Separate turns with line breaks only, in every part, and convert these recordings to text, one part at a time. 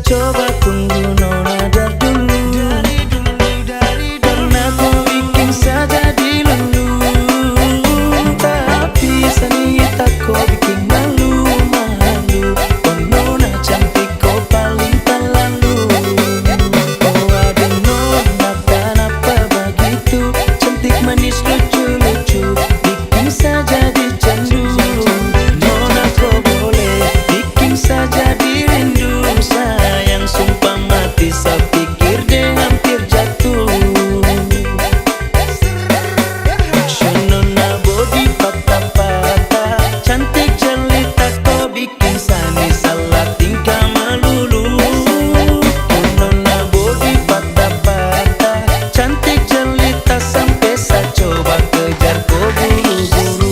Coba tunggu nona dar dulu. Karena kau bikin saja dilalu. Tapi sanita kau bikin malu-malu. Oh nona cantik kau paling terlalu. Oh ada nona kenapa begitu. Cantik manis lucu-lucu. Bikin saja dicandu. Nona kau boleh bikin saja dirindu. Sayang sumpah mati saya pikir dia hampir jatuh. Nona body patah-patah. Cantik jelita kau bikin sani salah tingkah melulu. Nona body patah-patah. Cantik jelita sampai saya coba kejar kau buru-buru.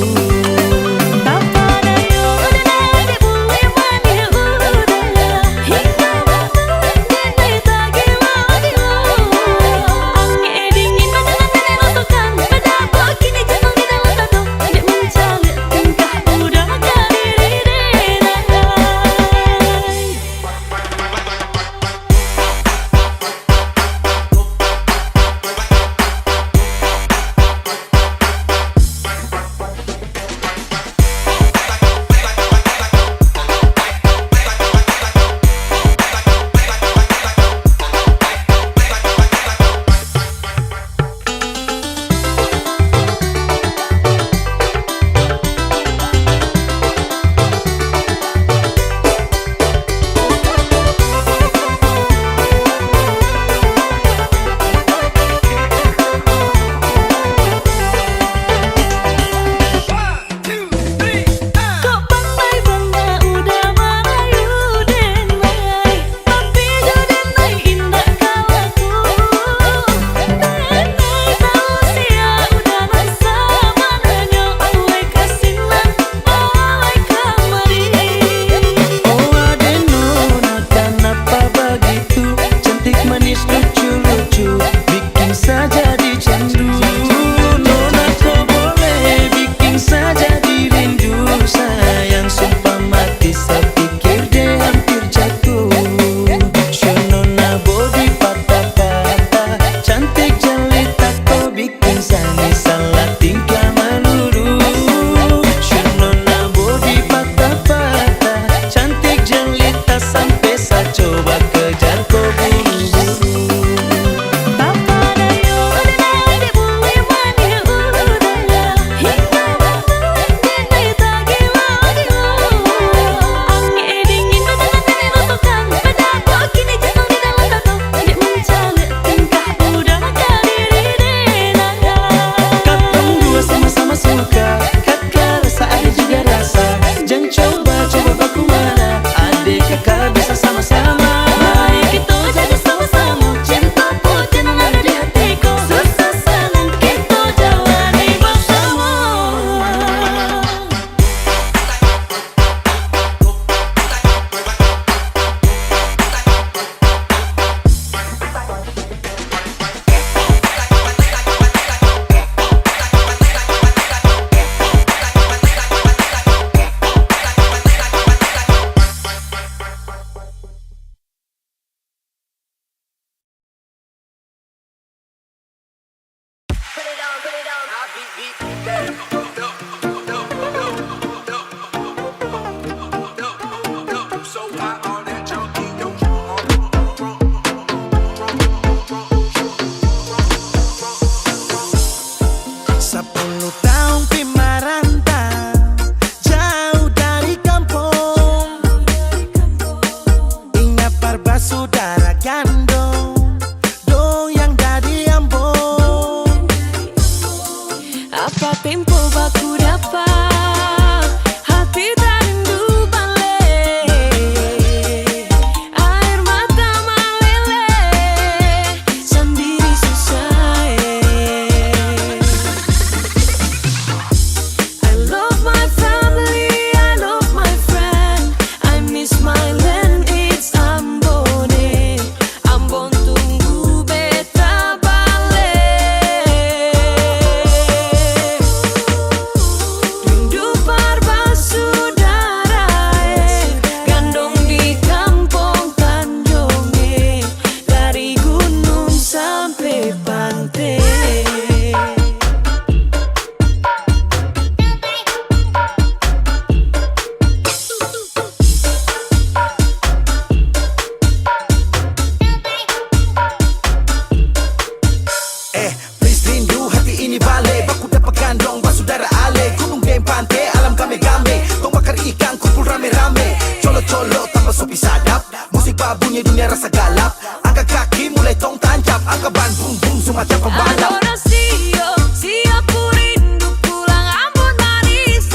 sunyi dunia rasa galap. Angkat kaki mulai tong tancap, angkat ban boom boom semacam pembalap.
Adorasio, si aku rindu pulang Ambon manis.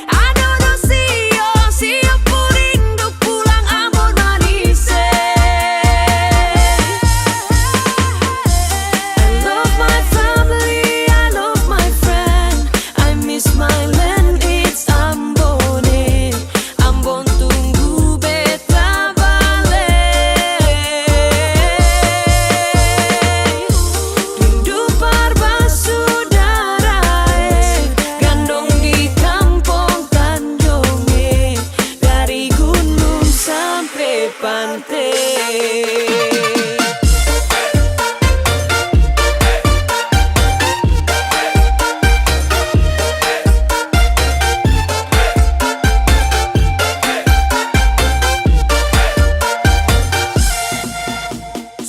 Adorasio, si aku rindu pulang Ambon manis. I love my family, I love my friend. I miss my land, it's Ambon. Ambon tunggu beta balik. Rindu persaudara, gandong di kampung Tanjung, dari gunung sampai pantai.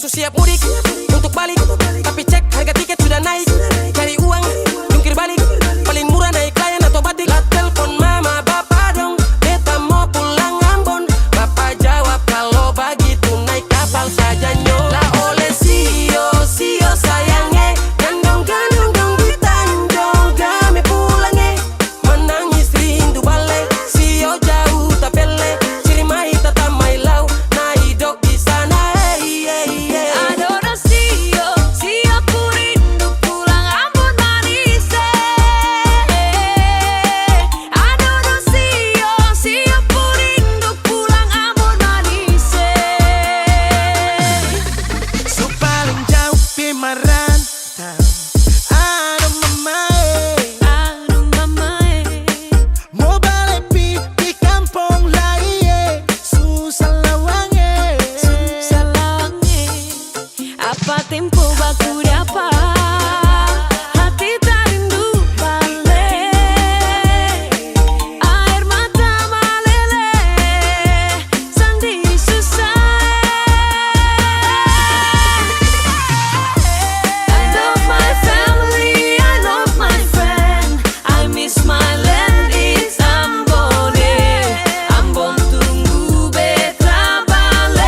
Siap mudik untuk balik, tapi cek harga tiket sudah naik. Cari uang, jungkir balik, paling murah naik layan atau batik. Lah telepon mama bapak dong, beta mau pulang Ambon. Bapak jawab kalau begitu naik kapal saja nyo. Lah oleh sio sayangnya, gandong dong di Tanjung kami pulangnya. Menangis rindu balik, sio jauh tak pele, ciri mai tata mai lau, na hidup di sana.
Adorasio, si aku rindu pulang Ambon manis. Adorasio, si aku rindu pulang Ambon manis.
So paling jauh di merantau. Aduh mamae, mau balik di kampung lain. Susah lawange.
Apa tempo baku dapat, hati tak rindu balik. Air mata meleleh, sandi susah. I love my family, I love my friend. I miss my land, it's Ambon. Ambon tunggu beta balik.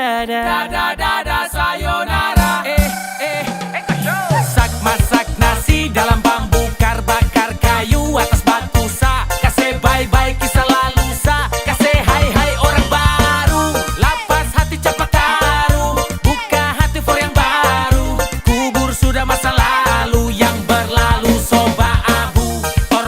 dada.
Dada dada sayonara.
Masak nasi dalam bambu, bakar kayu atas batu sa. Kasih bye-bye kisah lalu sa. Kasih hai-hai orang baru. Lapas hati capak taruh. Buka hati for yang baru. Kubur sudah masa lalu yang berlalu. Soba abu,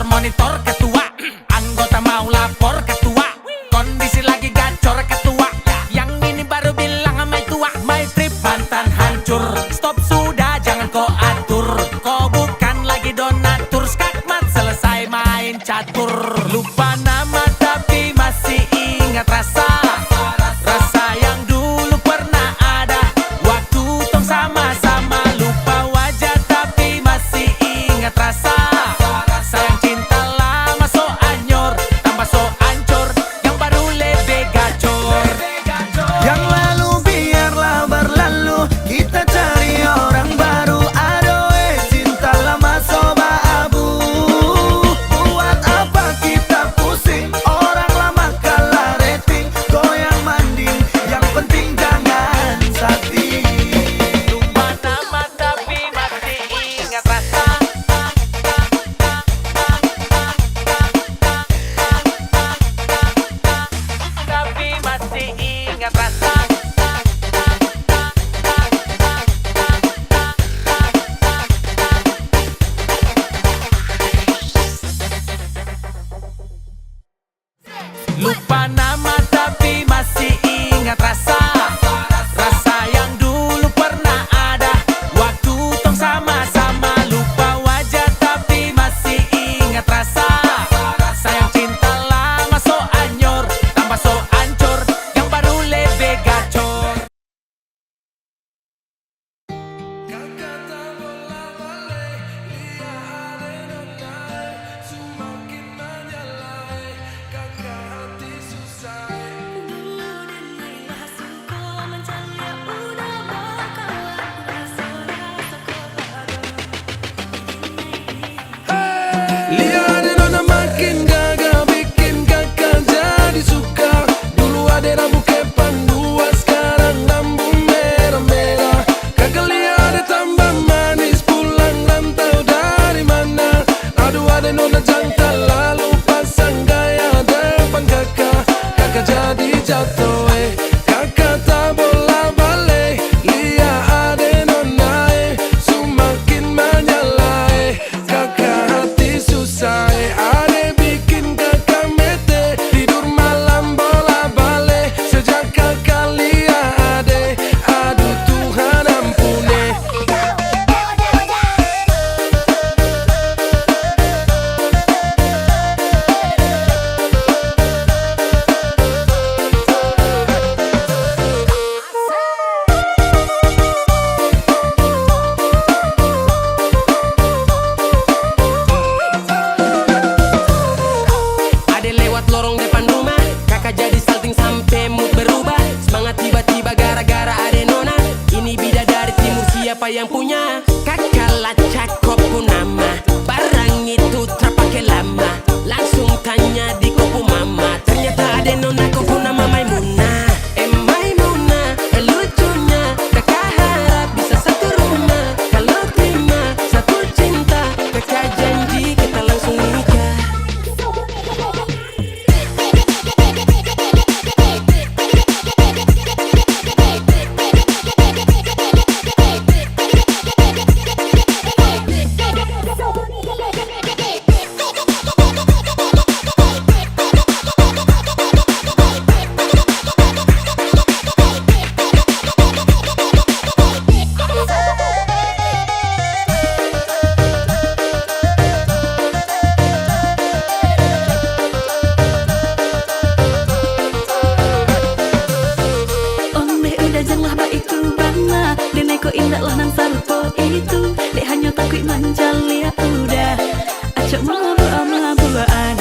monitor ketua. Anggota mau lapor ketua. Kondisi lagi gacor ketua. Yang ini baru bilang sama tua. My trip mantan hancur. Stop sudah jangan kau atur. Kau bukan lagi donatur. Skakmat selesai main catur. Lupa nama tapi masih ingat rasa. Rasa yang dulu pernah ada. Waktu tong sama-sama. Lupa wajah tapi masih ingat rasa. Sayang cinta lama so anyor. Tambah so ancur. Yang baru lebih gacor.
Yang lalu biarlah berlalu. Kita cari orang baru. Aduh cinta lama soba abu. Buat apa kita pusing? Orang lama kalah rating. Goyang manding. Yang penting jangan sakit.
Lupa nama tapi masih ingat rasa. Tapi masih ingat rasa. Lupa nama tapi masih ingat rasa. Rasa yang dulu pernah ada. Waktu tong sama-sama. Lupa wajah tapi masih ingat rasa. Sayang cinta lama so anyor. Tambah so ancur. Yang baru lebih gacor.
Lihat nona makin gagah, bikin kakak jadi suka. Dulu ada rambut kepan dua, sekarang rambut merah-merah. Kakak lihat tambah manis, pulang rantau dari mana? Aduh ada nona jantan, lalu pasang gaya depan kakak. Kakak jadi jatuh kakak tak bola balik. Lihat ada nona semakin menyala kakak hati susah ada bikin kakak mete. Tidur malam bola balik sejak kakak lihat ade. Aduh Tuhan ampuni. Ade lewat lorong depan rumah, kakak jadi salting sampai mood berubah. Semangat tiba-tiba gara-gara ade nona. Ini bidadari timur siapa yang punya? Kakak lacak kopu nama. Barang itu terpakai lama. Langsung tanya di kopu mama. Ternyata ade nona kopu nama Maimunah. Maimunah, lucunya kakak harap bisa satu rumah. Kalau terima satu cinta, kakak janji kita langsung nikah.
Ondeh udah janganlah baik itu bana. Denai ko indah lah nang sarupo itu. Dek hanya takut manjali ya udah. Acok mabu-mabuan.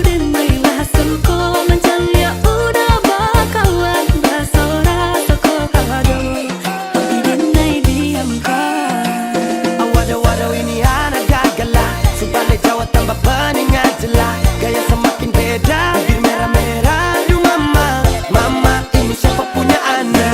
Denai lah suko manjali ya udah. Bakawan rasa-rasa ko kado. Tapi denai diamkan.
Waduh ini anak gagal lah. Sebalik Jawa tambah peningat jelas. Gaya semakin beda. Bibir merah-merah. Aduh mama, mama ini siapa punya anak?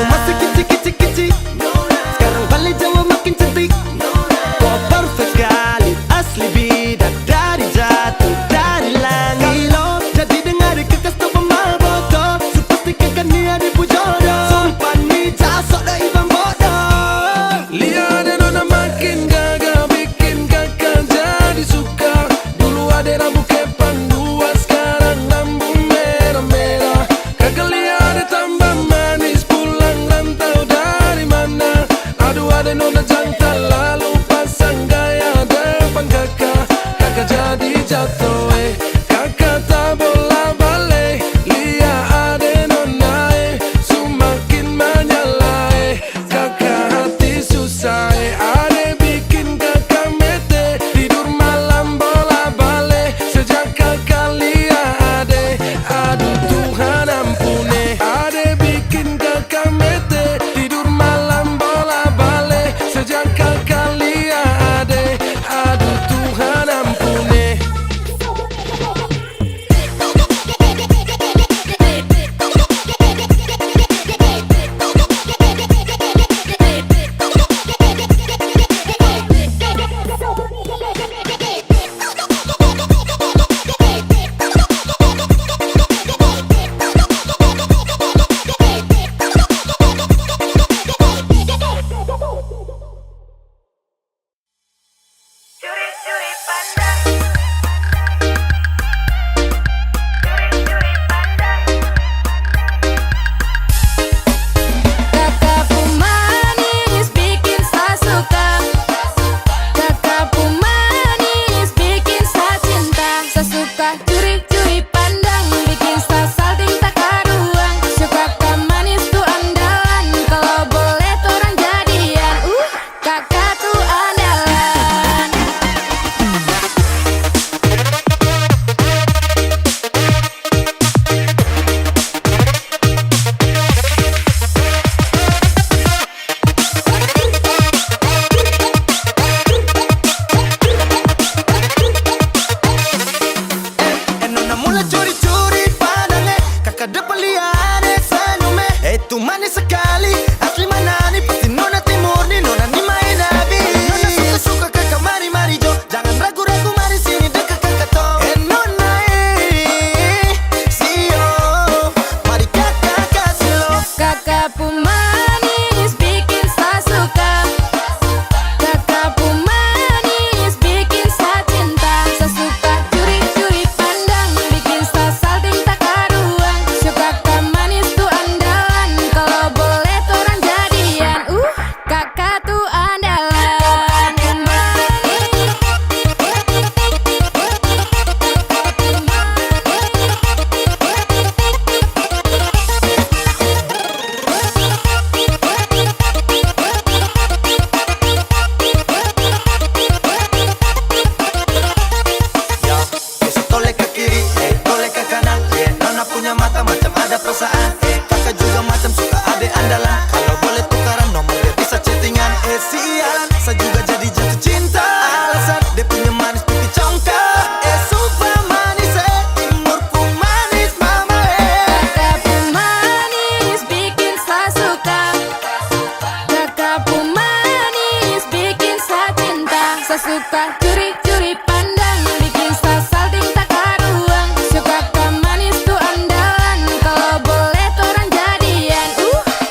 suka curi-curi pandang, bikin salting tak karuang. Suka manis tuh andalan, kalau boleh tuh orang jadian.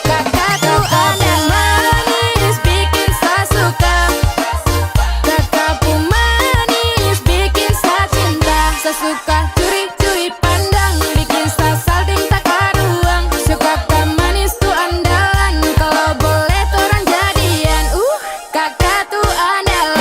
Kakak tuh manis, bikin saya suka. Kakak pun manis, bikin saya cinta. Saya suka curi-curi pandang, bikin salting tak karuang. Suka manis tuh andalan, kalau boleh tuh orang jadian. Kakak tuh andalan.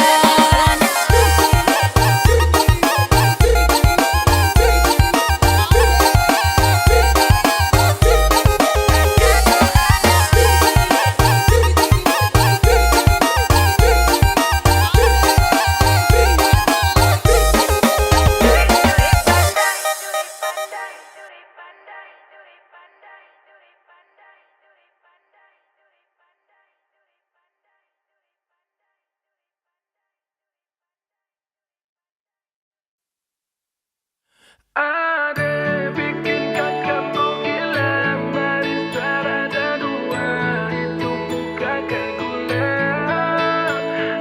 Ade bikin kakakku gila, manis tak ada dua, itu muka kayak gula.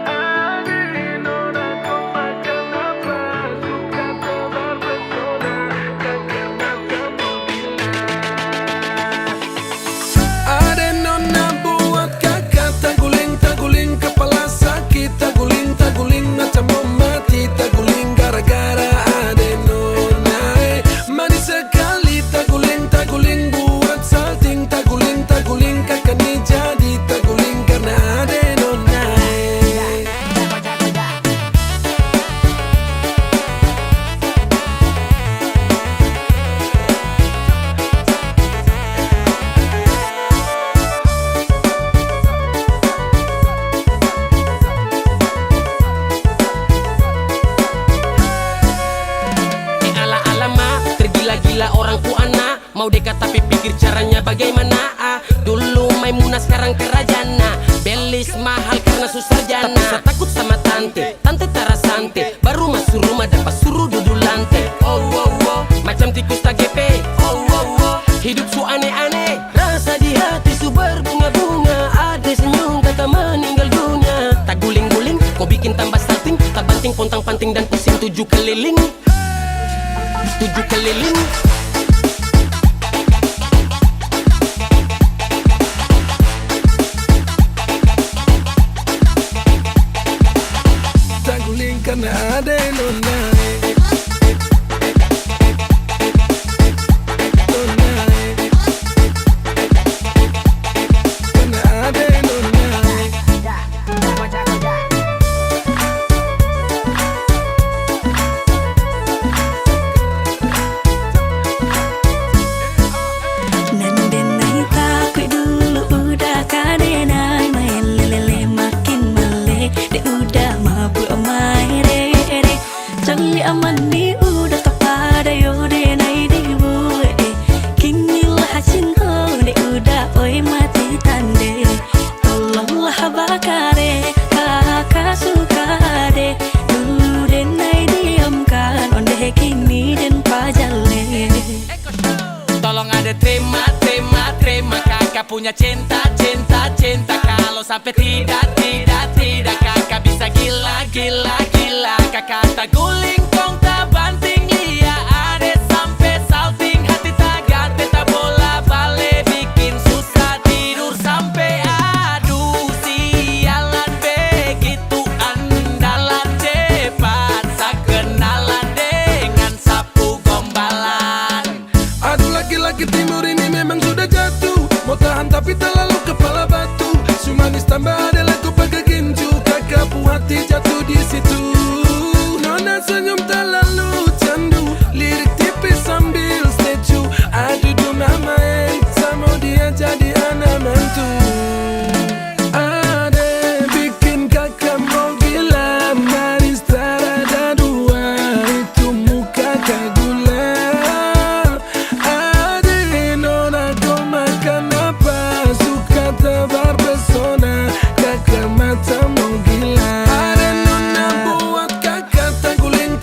Ade nona kau makan apa, suka tebar pesona, kakak matamu gila. Ade nona buat kakak taguling kepala sakit, taguling macam mau mati, taguling gara-gara ade nona. Manis sekali taguling buat salting, taguling kakak ni jadi taguling karena ade nona.
Ala-alama, tergila-gila orang ku anak. Mau dekat tapi pikir caranya bagaimana. Dulu Maimunah sekarang kerajana. Belis mahal karena susah jana. Tapi saya takut sama tante Tarasante. Baru masuk rumah dapat suruh duduk lantai. Oh, macam tikus tak gepe. Oh, hidup su aneh-aneh. Rasa di hati su berbunga-bunga. Ada senyum kata meninggal dunia. Tak guling-guling, kau bikin tambah salting. Tak banting, pontang-panting dan pusing 7 keliling. 7 keliling.
Taguling karena ade nona. Karena ade nona.
Nande naita kui dulu udah kadenai, main lelele makin male, de udah mabuk main re. Jali aman ni udah kepada yo de nai di bue, kini lah hasin ho de udah oi mati tande. Tolonglah bakare kakak suka de, dulu de nai diamkan onde kini den pajale.
Tolong ada terima kakak punya cinta. Kalau sampai tidak kakak bisa gila. Kakak tak guling kong tak banting lia. Ada sampai salting hati tak gante, tak bola balik bikin susah tidur sampai aduh sialan. Begitu andalan cepat sak kenalan dengan sapu gombalan.
Aduh laki-laki timur ini memang sudah jatuh, mau tahan tapi terlalu kepala batu. Sumanis tambah adalah ku pakai ginju, kakak pu hati jatuh di situ. Nona senyum terlalu candu, lirik tipis sambil statue. Aduh mama sama dia jadi anak mantu. Ade bikin kakak mau gila, manis tak ada dua, itu muka kayak gula. Ade nona kau makan apa, suka tebar pesona, kakak matamu gila. Ade nona buat kakak taguling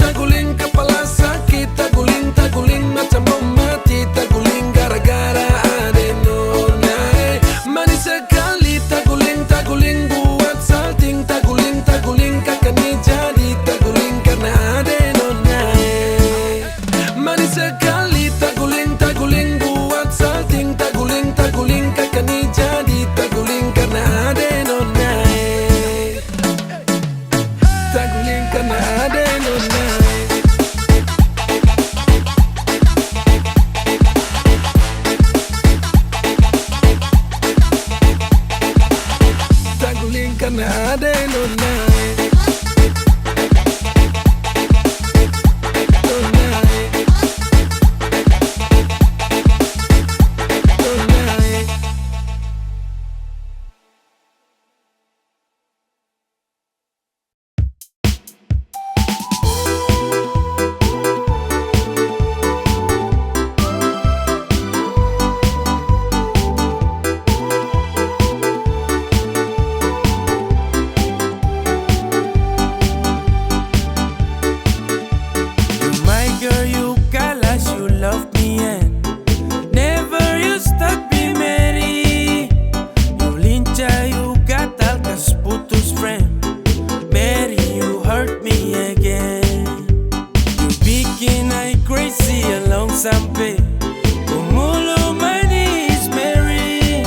karena ada nona.
Sampai ku mulu manis Mary,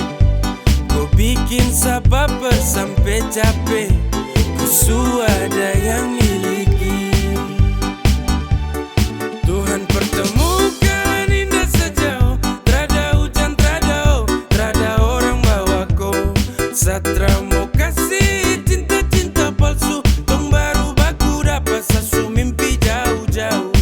ku bikin sabab sampai capek, ku suada yang miliki. Tuhan pertemukan indah sejauh, trada hujan, trada orang bawa kau. Satra mau kasih cinta-cinta palsu, tong baru baku dapat sasu mimpi jauh-jauh.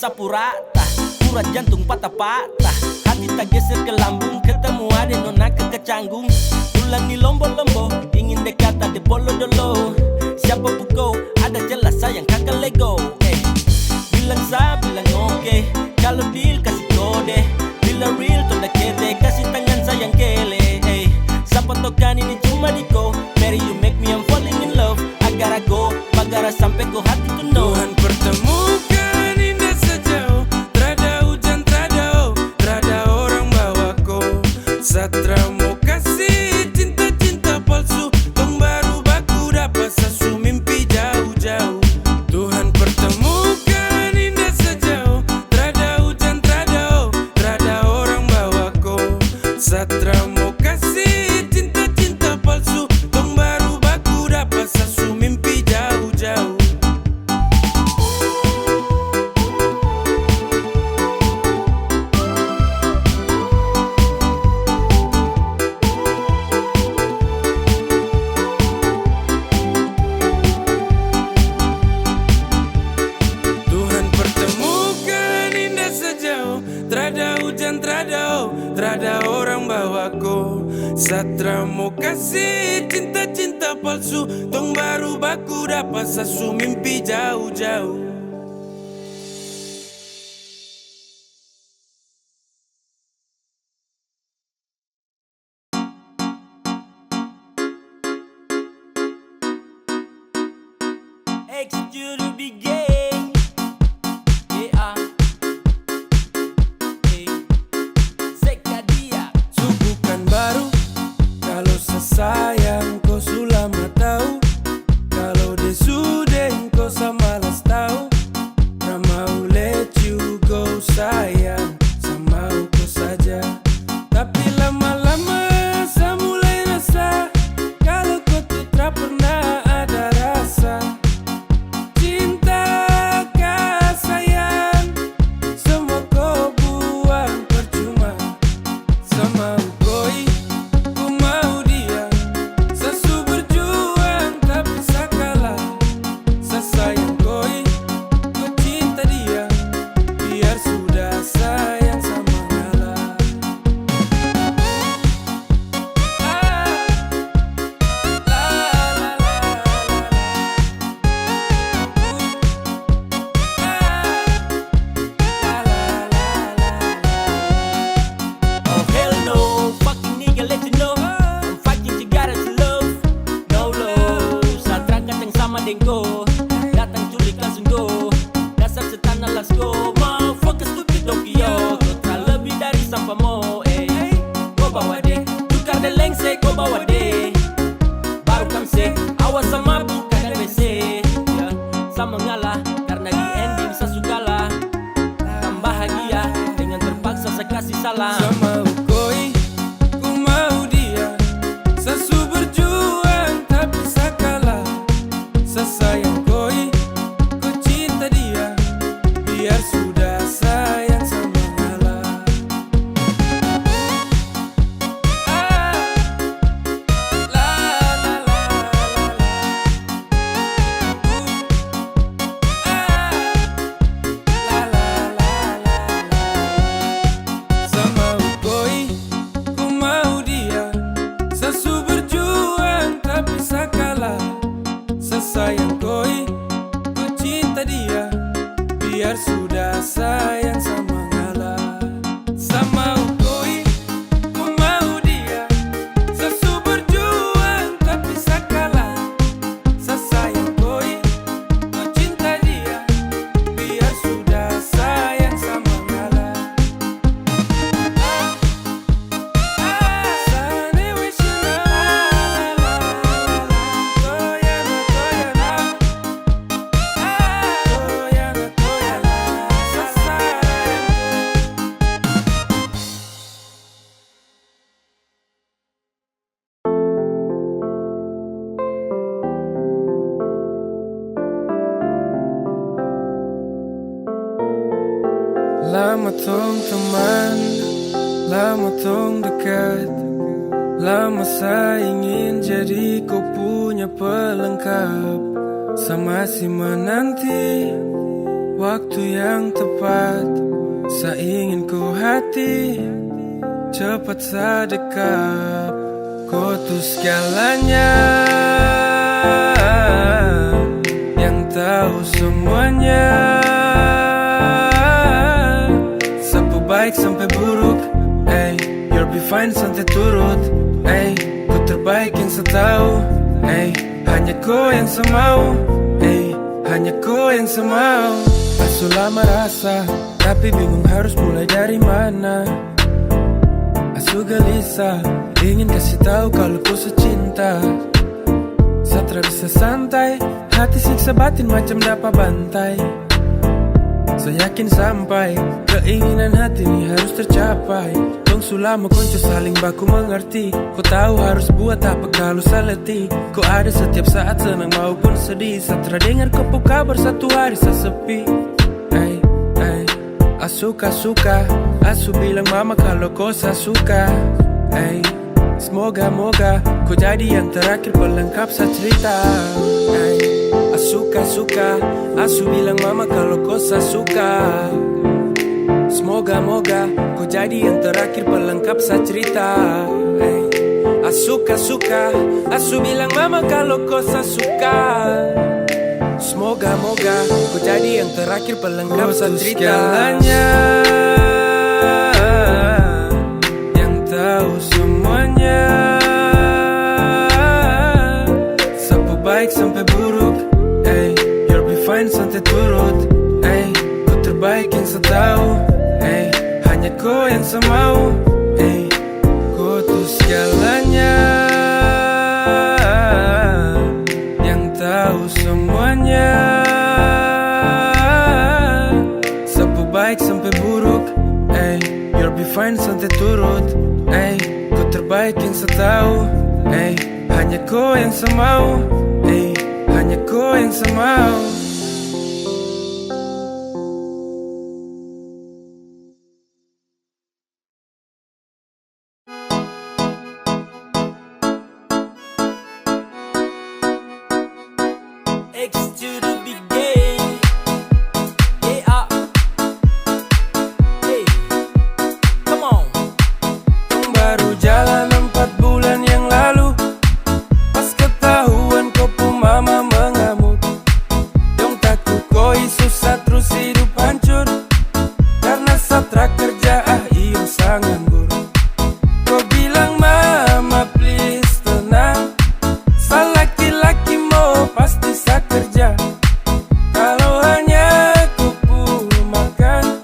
Sapu rata, urat jantung patah-patah, hati tak geser ke lambung, ketemu ada nona kecanggung. Tulang di lombo-lombo, ingin dekat ada bolo-dolo. Siapa pukau, ada jelas sayang kakak lego. Bilang sa, bilang oke, kalau deal kasih kode. Bila real, tanda kete, kasih tangan sayang kele. Siapa tokan ini cuma diko, Mary you make me I'm falling in love. Agar aku, bagara sampai ko hati to know.
Tuhan pertemukan indah sejauh, trada hujan, trada orang bawa kau. Satra mau kasih cinta-cinta palsu, tong baru baku dapat sasu mimpi jauh-jauh. Tuhan pertemukan indah sejauh, trada hujan, trada orang bawa kau. Satra mau kasih cinta-cinta palsu, tong baru baku dapat sasu mimpi jauh-jauh. Tuhan pertemukan indah sejauh, trada hujan, trada orang bawa kau. Satra mau kasih cinta-cinta palsu, tong baru baku dapat sasu mimpi jauh-jauh.
X-Judo be gay. Yeah. Sekadia.
Subukan baru, kalau sesayang kau sulama tahu. Kalau desudeng kau samalas tahu. Ramau let you go sayang, samau kau saja. Tapi lama-lama saya mulai rasa, kalau kau tuh tak pernah ada rasa. Cinta kah sayang, semua kau buang percuma. Sama koi, ku mau dia. Sesu berjuang tak bisa kalah. Sesayang koi, ku cinta dia. Biar sudah sayang sama ngalah.
Oh hell no, fucking nigga let you know I'm fighting Cigara to love. No love, saat rangkat yang sama dengko, datang culik langsung go. Dasar setan alas go, motherfucker stupid Tokyo. Kau tak lebih dari sampah mo, Kau bawa deh, tukar deh lengse, kau bawa deh. Baru kamse, awas sama bukan WC, ya. Sama ngalah, karena di ending saya sukalah. Kan bahagia, dengan terpaksa saya kasih salam.
Sama koi, ku mau tong teman, lama tong dekat, lama saya ingin jadi kau punya pelengkap. Sama si menanti waktu yang tepat, saya ingin kau hati cepat sedekap. Kau tuh segalanya, yang tahu semuanya. Sapu baik sampai buruk, you'll be fine santai turut, kau terbaik yang saya tahu, hanya kau yang saya mau, hanya kau yang saya mau. Asu lama rasa, tapi bingung harus mulai dari mana. Asu gelisah, ingin kasih tahu kalau kau secinta. Satra bisa santai, hati siksa batin macam dapat bantai. Saya yakin sampai keinginan hati ini harus tercapai. Dong sulama konco saling baku mengerti. Kau tahu harus buat apa kalau saya letih. Kau ada setiap saat senang maupun sedih. Satra dengar kau kabar satu hari saya sepi. Suka, asu bilang mama kalau kau saya suka. Semoga kau jadi yang terakhir pelengkap saya cerita. Suka, asu bilang mama kalau kau saya suka. Semoga kau jadi yang terakhir pelengkap saya cerita. Suka, asu bilang mama kalau kau saya suka. Semoga kau jadi yang terakhir pelengkap saya cerita. Segalanya, yang tahu semuanya. Sapu baik sampai buruk, you'll be fine santai turut, kau terbaik yang saya tahu, hanya kau yang saya mau, kau tuh segalanya, yang tahu semuanya. Sapu baik sampai buruk, you'll be fine santai turut, kau terbaik yang saya tahu, hanya kau yang saya mau, hanya kau yang saya mau.
X to the big game. Yeah. Hey, come on.
Baru jalan 4 bulan yang lalu, pas ketahuan kau pun mama mengamuk. Dong takut kau susah terus hidup hancur, karena Satra kerja iyo sang nganggur. Kau bilang mama please tenang, sa laki-laki mau pasti sa kerja. Kalau hanya kau pun makan,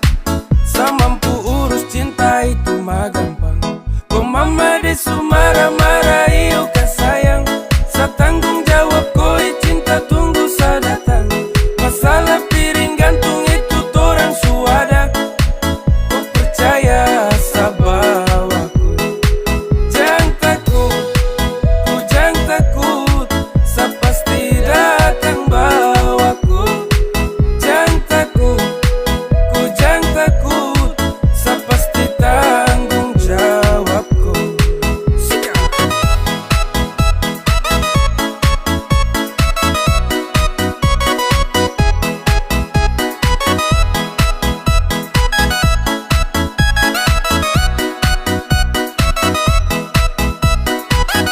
sa mampu urus cinta itu mah gampang. Kau mama desu marah-marah iyo kah sayang, sa tanggung jawab kau cinta tunggu sa datang. Masalah piring gantung itu torang suada, kau percaya sa bawaku. Jangan takut, ku jangan takut, sa pasti datang bawaku. Jangan takut, ku jangan takut, sa pasti tanggung jawabku.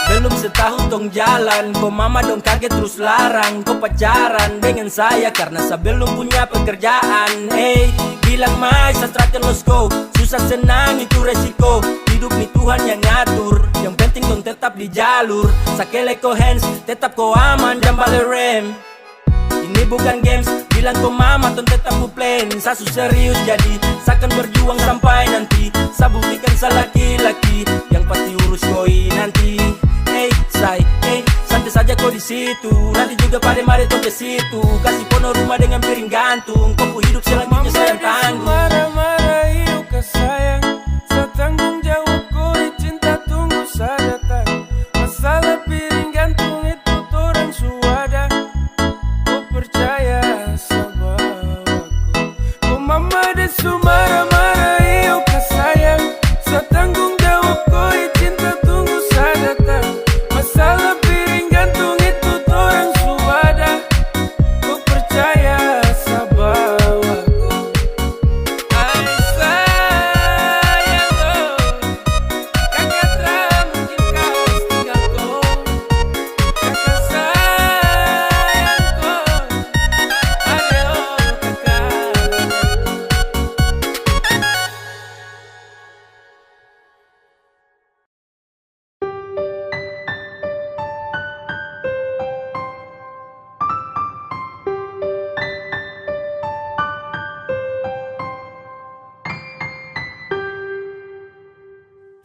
Belum setahun tong jalan, kau mama dong kaget terus larang. Kau pacaran dengan saya karena saya belum punya pekerjaan. Hey, bilang mai Satra terus go, susah senang itu resiko. Hidup nih Tuhan yang ngatur, yang penting dong tetap di jalur. Sakele ko hands, tetap kau aman dan balik rem. Ini bukan games, bilang kau mama ton tetap ku plan. Sasu serius jadi, saya akan berjuang sampai nanti. Saya buktikan saya laki-laki, yang pasti urus koi nanti. Hey, santai saja kau di situ. Nanti juga pada mari tong ke situ. Kasih pono rumah dengan piring gantung. Kau pu hidup selanjutnya saya yang tanggung.
Marah-marah iyo kah sayang, sa tanggung jawab kau cinta tunggu sa datang. Masalah piring gantung itu torang suada, kau percaya sa bawaku. Kau mama desu marah-marah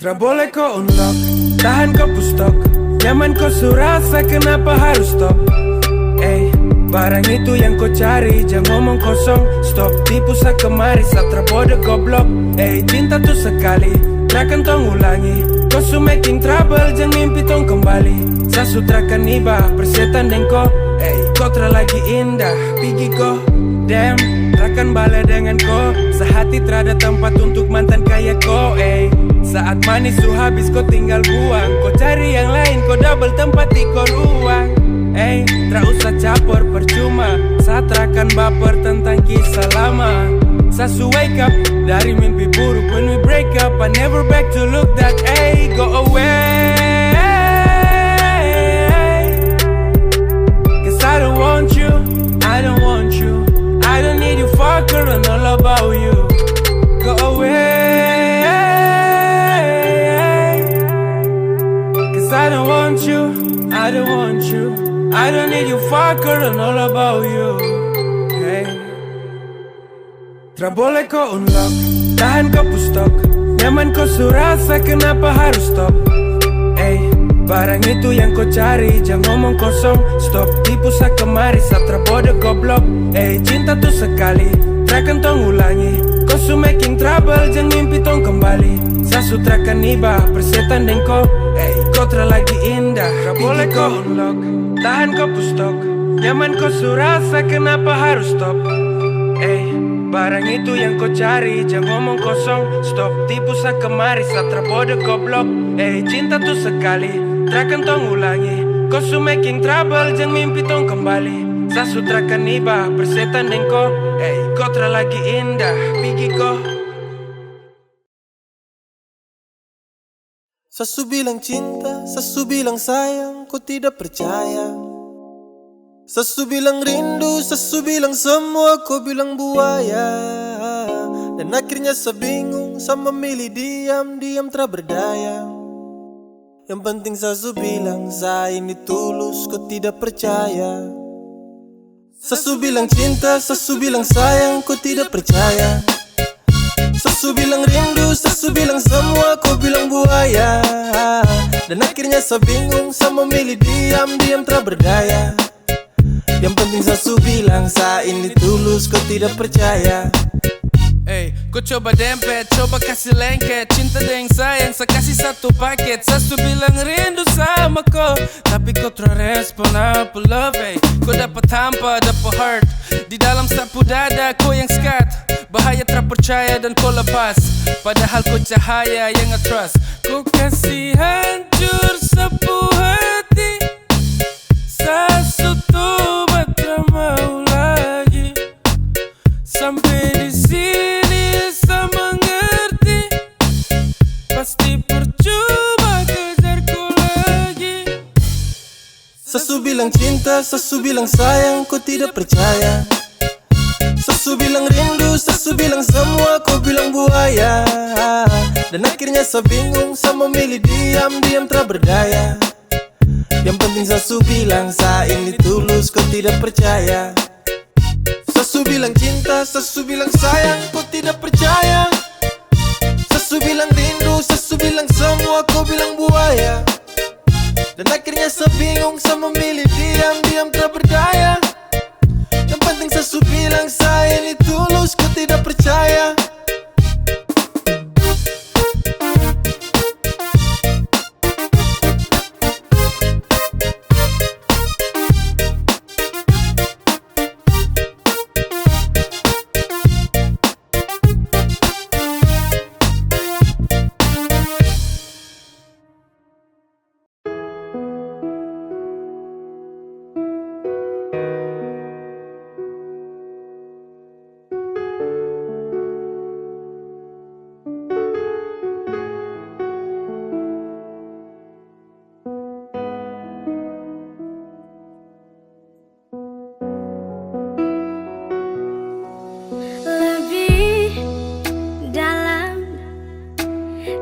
Tra boleh kau unlock, tahan kau pustok. Nyaman kau surasa, kenapa harus stop? Barang itu yang kau cari, jangan ngomong kosong. Stop tipu sa kemari, satra bodoh goblok. Cinta tuh sekali, takkan tong ulangi. Kau su making trouble, jangan mimpi tong kembali. Sa sutrakan iba, persetan dengko. Kau tra lagi indah, pergi kau. Damn, takkan balik dengan kau. Sehati terada tempat untuk mantan kayak kau. Saat manis su habis kau tinggal buang. Kau cari yang lain, kau double tempat di kau ruang. Tak usah capor percuma. Saat akan baper tentang kisah lama. Sasu wake up dari mimpi buruk. When we break up, I never back to look that. Go away. Cause I don't want you, I don't want you. I don't need you fucker and all about you. Go away. Cause I don't want you, I don't want you. I don't need you fucker and all about you. Tra boleh kau unlock, tahan kau pustok. Nyaman kau surasa, kenapa harus stop? Barang itu yang kau cari, jangan ngomong kosong. Stop tipu sa kemari, satra bodoh goblok. Cinta tuh sekali, takkan tong ulangi. Kau su making trouble, jangan mimpi tong kembali. Sa sutrakan iba, persetan dengko. Kau tra lagi indah, tra boleh kau unlock, tahan kau pustok. Nyaman kau surasa, kenapa harus stop? Barang itu yang kau cari, jangan ngomong kosong. Stop tipu sa kemari, satra bodoh goblok. Cinta tuh sekali, takkan tong ulangi. Kau su making trouble, jangan mimpi tong kembali. Sa sutrakan iba, persetan dengko. Kau tra lagi indah, pergi kau.
Sasu bilang cinta, sasu bilang sayang, kau tidak percaya. Sasu bilang rindu, sasu bilang semua, kau bilang buaya. Dan akhirnya saya bingung, saya memilih diam, diam tak berdaya. Yang penting sasu bilang, saya ini tulus, kau tidak percaya. Sasu bilang cinta, sasu bilang sayang, kau tidak percaya. Sasu bilang rindu, sasu bilang semua, kau bilang buaya. Dan akhirnya saya bingung, saya memilih diam, diam tak berdaya. Yang penting sasu bilang, saya ini tulus, kau tidak percaya.
Kau coba dempet, coba kasih lengket. Cinta deng sayang, saya kasih satu paket. Sasu bilang rindu sama kau, tapi kau terrespon apa love. Kau dapat hampa, dapat heart. Di dalam sapu dada, kau yang skat. Bahaya terpercaya dan kau lepas. Padahal kau cahaya yang nge-trust. Kau kasih hancur sapu hati. Sasu tuh batra mau lagi. Sampai di sini saya mengerti. Pasti percuma kejarku lagi.
Sasu bilang cinta, sasu bilang sayang, kau tidak percaya. Sasu bilang rindu, sasu bilang semua, kau bilang buaya. Dan akhirnya saya bingung, saya memilih diam, diam tak berdaya. Yang penting sasu bilang, saya ini tulus, kau tidak percaya. Sasu bilang cinta, sasu bilang sayang, kau tidak percaya. Sasu bilang rindu, sasu bilang semua, kau bilang buaya. Dan akhirnya saya bingung, saya memilih diam, diam tak berdaya. Yang penting sasu bilang, saya ini tulus, kau tidak percaya.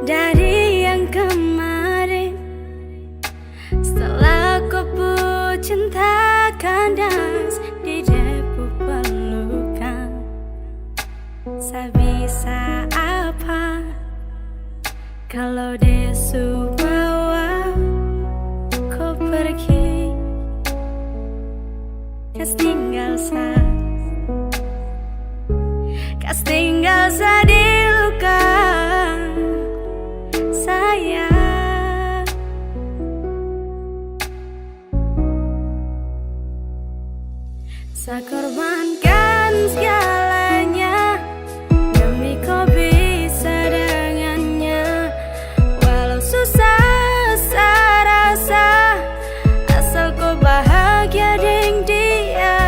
dari yang kemarin. Setelah kau pun cinta kandas di debu pelukan, saya bisa apa Kalau desu bawa kau pergi, kas tinggal di luka saya. Saya korbankan segalanya demi kau bisa dengannya. Walau susah saya rasa, asal kau bahagia dengan dia.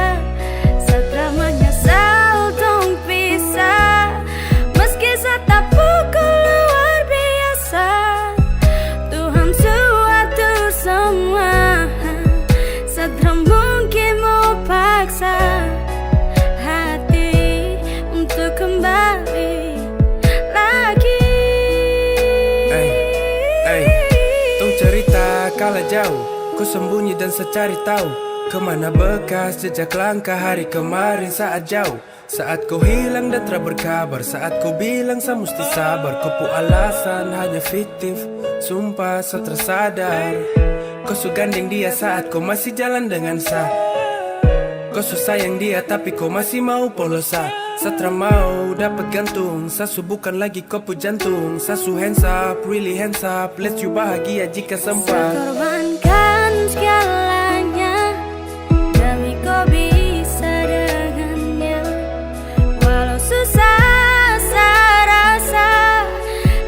Setelah menyesal tong pisah, meski saya tak pukul luar biasa. Tuhan suatu semua, setelah mungkin mau paksa hati untuk kembali lagi.
Tong cerita kala jauh, ku sembunyi dan secari tahu kemana bekas jejak langkah hari kemarin saat jauh. Saat kau hilang dan tak berkabar, saat kau bilang saya mesti sabar. Kau pu alasan hanya fiktif, sumpah saya tersadar. Kau su gandeng dia saat kau masih jalan dengan saya. Kau su sayang dia tapi kau masih mau polosa. Saya mau dapat gantung, saya su bukan lagi kau pu jantung. Saya su hands up, really hands up, let you bahagia jika sempat.
Saya korbankan segalanya demi kau bisa dengannya. Walau susah saya rasa,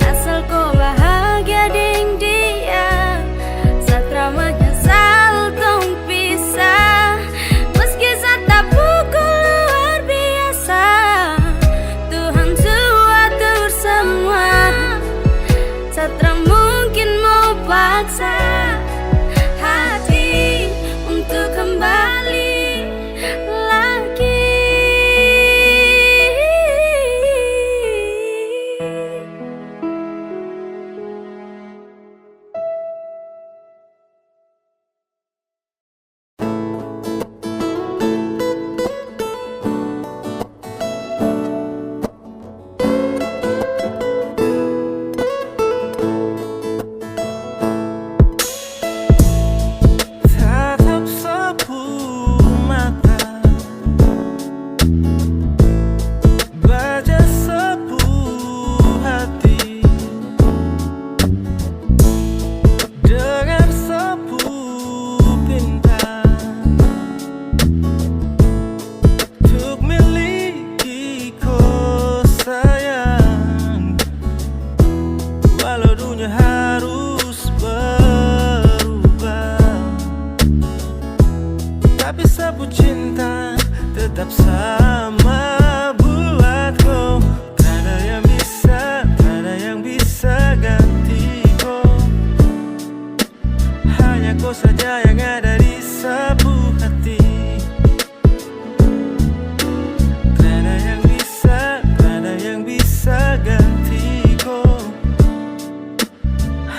asal kau bahagia dengan dia. Saya menyesal tong pisah, meski saya tak pukul luar biasa. Tuhan suatu semua, saya mungkin mau paksa hati untuk kembali lagi.
Tatap sapu mata, baca sapu hati, dengar sapu pinta, untuk miliki kau sayang. Walau dunia harus berubah, tapi sapu cinta tetap sama buatku. Tak ada yang bisa ganti kau. Hanya kau saja yang ada di sapu hati. Tak ada yang bisa ganti kau.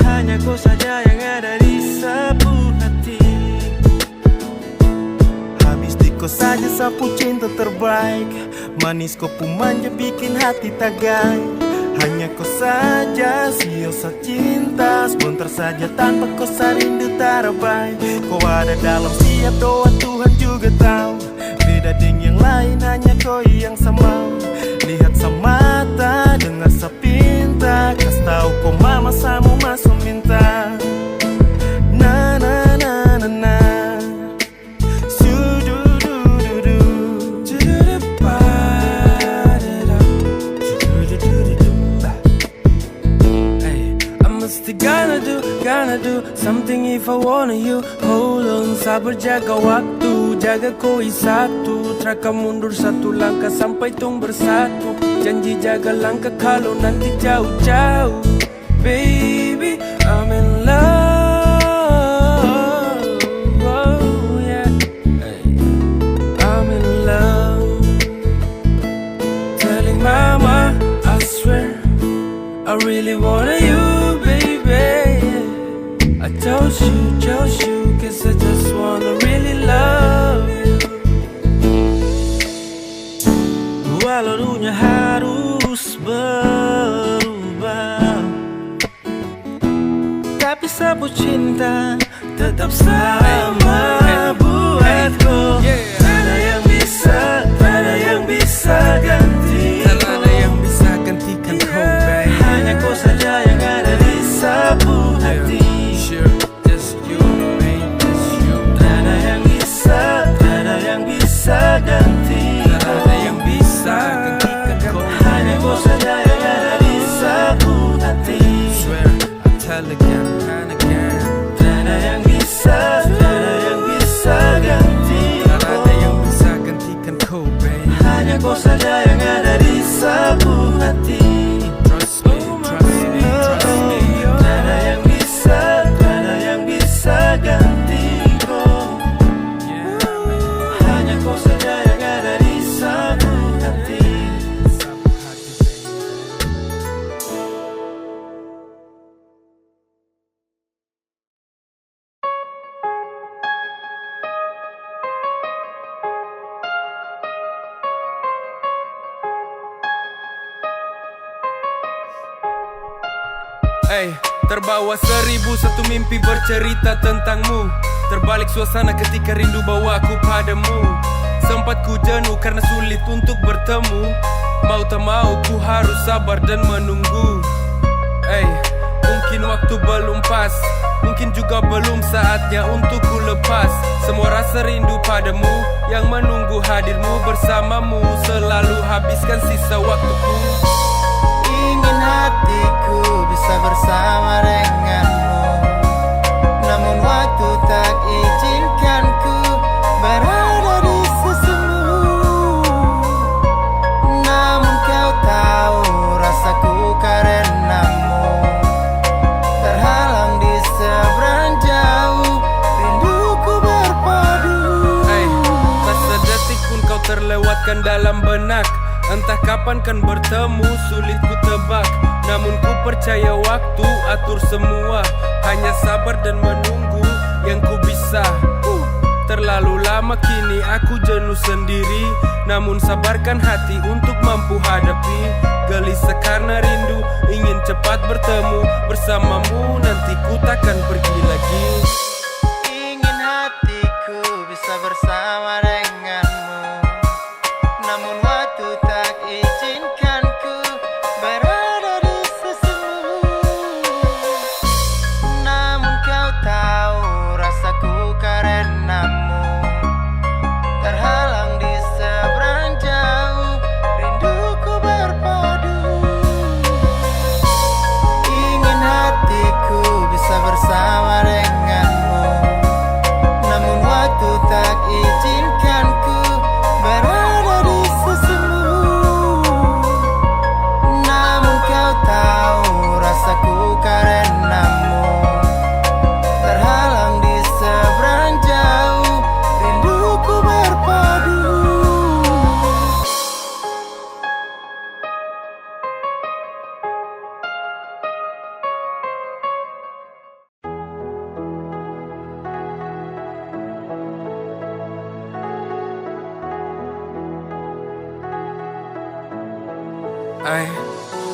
Hanya kau saja yang ada di sapu hati. Habis di kau saja sapu cinta terbaik. Manis kau pun manja bikin hati tagai. Hanya kau saja siosa cinta. Sebentar saja tanpa kau rindu tarabai. Kau ada dalam siap doa Tuhan juga tahu. Beda dengan yang lain hanya kau yang sama. Lihat semata, dengar sepinta. Kas tahu kau mama samu masuk minta. Na na na na na.
Gonna do something if I wanna you. Hold on, sabar jaga waktu, jaga koi satu. Traka mundur satu langkah sampai tung bersatu. Janji jaga langkah kalau nanti jauh-jauh. Baby, I'm in love. Oh yeah, I'm in love. Telling mama, I swear I really wanna you, baby. I told you, cause I just wanna really love you. Walau dunia harus berubah,
Tapi sapu cinta tetap sama buatku. Tiada yang bisa, tiada yang bisa ganti.
Tak ada yang bisa gantikan kau, babe.
Hanya kau saja yang ada di sapu hati.
Sure, just you, babe, just you.
Tiada yang bisa, tiada yang bisa ganti.
Tak ada yang bisa gantikan kau.
Hanya kau saja yang ada di sapu hati.
Swear, I tell again and again.
Tiada yang bisa, tiada yang bisa ganti.
Tak ada yang bisa gantikan kau, babe.
Hanya kau saja yang ada di sapu hati.
Trust me, trust me, trust me.
Tiada yang bisa, tiada yang bisa ganti kau. Hanya kau saja yang ada di sapu hati.
Terbawa 1001 mimpi bercerita tentangmu. Terbalik suasana ketika rindu bawaku padamu. Sempat ku jenuh karena sulit untuk bertemu. Mau tak mau ku harus sabar dan menunggu. Mungkin waktu belum pas, mungkin juga belum saatnya untuk ku lepas. Semua rasa rindu padamu, yang menunggu hadirmu bersamamu. Selalu habiskan sisa waktuku.
Ingin hatiku bisa bersama denganmu, namun waktu tak izinkanku berada di sisimu. Namun kau tahu rasaku karenamu, terhalang di seberang jauh, rinduku berpadu.
Tak sedetik pun kau terlewatkan dalam benak. Entah kapan kan bertemu, sulit ku tebak. Namun ku percaya waktu atur semua. Hanya sabar dan menunggu yang ku bisa. Terlalu lama kini aku jenuh sendiri. Namun sabarkan hati untuk mampu hadapi. Gelisah karena rindu, ingin cepat bertemu bersamamu. Nanti ku takkan pergi lagi.
Ingin hatiku bisa bersama denganmu, namun waktu tak izinkanku berada di sisimu. Namun kau tahu rasaku karenamu, terhalang di seberang jauh, rinduku berpadu. Ingin hatiku bisa bersama denganmu, namun waktu tak izinkanku berada di sisimu. Namun kau tahu rasaku karenamu, terhalang di seberang jauh, rinduku berpadu.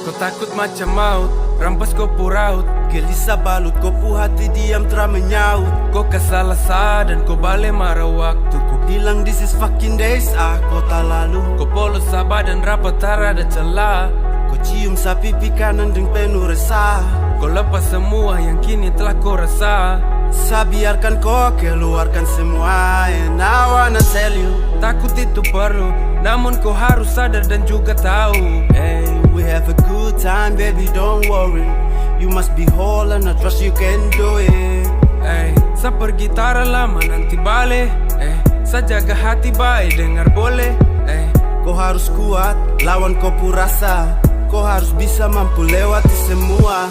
Kau takut macam maut, rampas kopu raut.
Gelisah balut kopu hati diam telah menyaut.
Kau kesalah dan kau balik marah waktu.
Kau bilang this is fucking days, kota lalu.
Kau polos sabar dan rapat tak ada celah.
Kau cium sapi kanan dengan penuh resah.
Kau lepas semua yang kini telah kau rasa.
Saya biarkan kau keluarkan semua, and I wanna tell you,
takut itu perlu, namun kau harus sadar dan juga tahu.
Hey, we have a good time, baby, don't worry. You must be whole and I trust you can do it.
Saya pergi tara lama nanti balik. Saya jaga hati baik dengar boleh.
Kau harus kuat, lawan kau rasa. Kau harus bisa mampu lewati semua.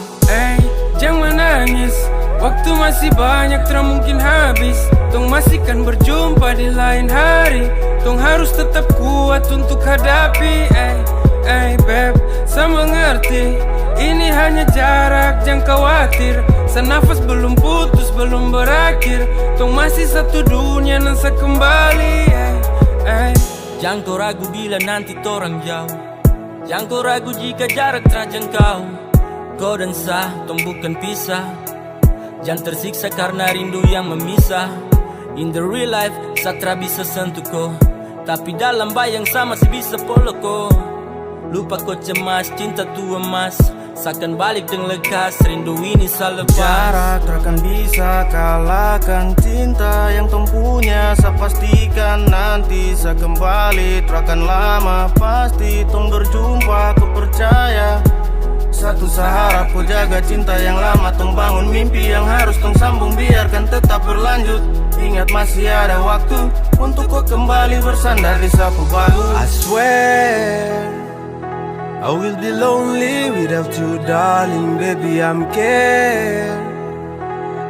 Jangan menangis, waktu masih banyak tak mungkin habis. Tong masih kan berjumpa di lain hari. Tong harus tetap kuat untuk hadapi. Beb, saya mengerti. Ini hanya jarak, jangan khawatir. Senafas belum putus, belum berakhir. Tong masih satu dunia dan saya kembali.
Jangan kau ragu bila nanti torang jauh. Jangan kau ragu jika jarak terjangkau. Kau dan saya, tong bukan pisah. Jangan tersiksa karena rindu yang memisah. In the real life, Satra bisa sentuh ko, tapi dalam bayang sama si bisa polo ko. Lupa kau cemas, cinta tu emas, seakan balik dengan lekas, rindu ini selepas.
Jarak takkan bisa kalahkan cinta yang tong punya. Saya pastikan nanti saya kembali, takkan lama pasti tong berjumpa, ku percaya. Satu seharap kau jaga cinta yang lama, tong bangun mimpi yang harus tong sambung, biarkan tetap berlanjut. Ingat masih ada waktu untuk kau kembali bersandar di sapu bahu. I swear I will be lonely without you, darling, baby, I'm scared.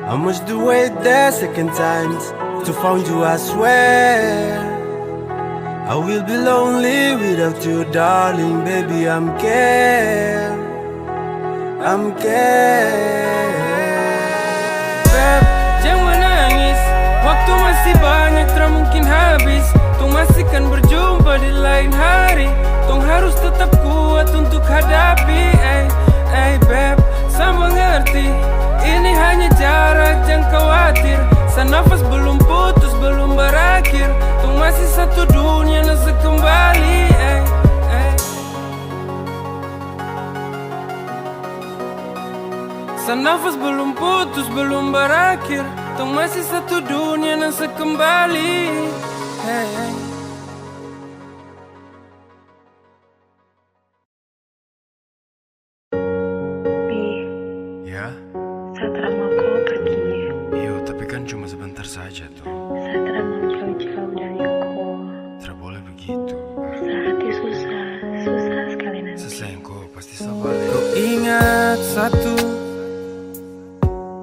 I must do wait there second times to find you, I swear. I will be lonely without you, darling, baby, I'm scared. I'm scared.
Beb, jangan menangis, waktu masih banyak, tak mungkin habis. Tong masih kan berjumpa di lain hari. Tong harus tetap kuat untuk hadapi. Beb, saya mengerti, ini hanya jarak, jangan khawatir. Nafas belum putus, belum berakhir. Tong masih satu dunia, nasa kembali. Nafas belum putus, belum berakhir. Tong masih satu dunia, nasa kembali.
Ya?
Satra mau kau pergi.
Iyo, tapi kan cuma sebentar saja tuh.
Satra mau jauh-jauh dari kau.
Tidak boleh begitu.
Sehati susah, susah sekali nanti.
Sesayang kau pasti sabalik.
Kau ingat satu,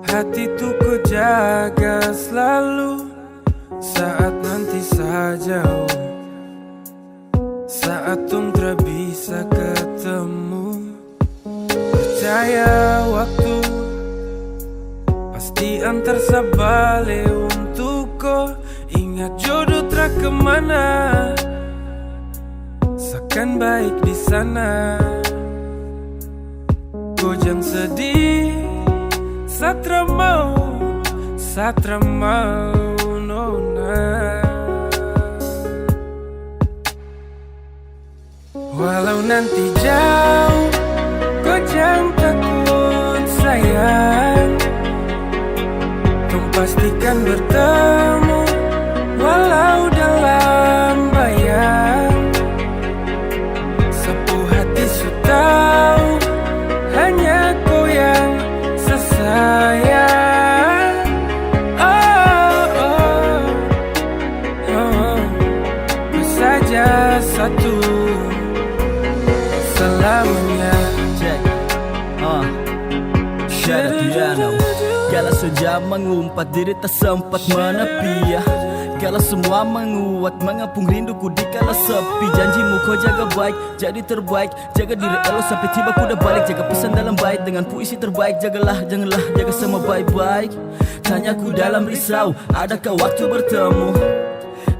hati tuh ku jaga selalu. Saat nanti saya jauh, saat tung tak bisa ketemu. Percaya waktu pasti antar sabale untuk kau. Ingat jodoh tak kemana, seakan baik di sana. Kau jangan sedih, Satra mau nona. Walau nanti jauh, kau jangan takut sayang. Kau pastikan bertemu, walau dalam bayang. Sapu hati su tahu, hanya kau yang sesayang. Kau saja satu selamanya.
Gala saja mengumpat, diri tak sempat menepi ya. Gala semua menguat, mengapung rinduku di kala sepi. Janjimu kau jaga baik, jadi terbaik. Jaga diri elo sampai tiba ku dah balik. Jaga pesan dalam bait dengan puisi terbaik. Jagalah, janganlah, jaga semua baik-baik. Tanyaku dalam risau, adakah waktu bertemu?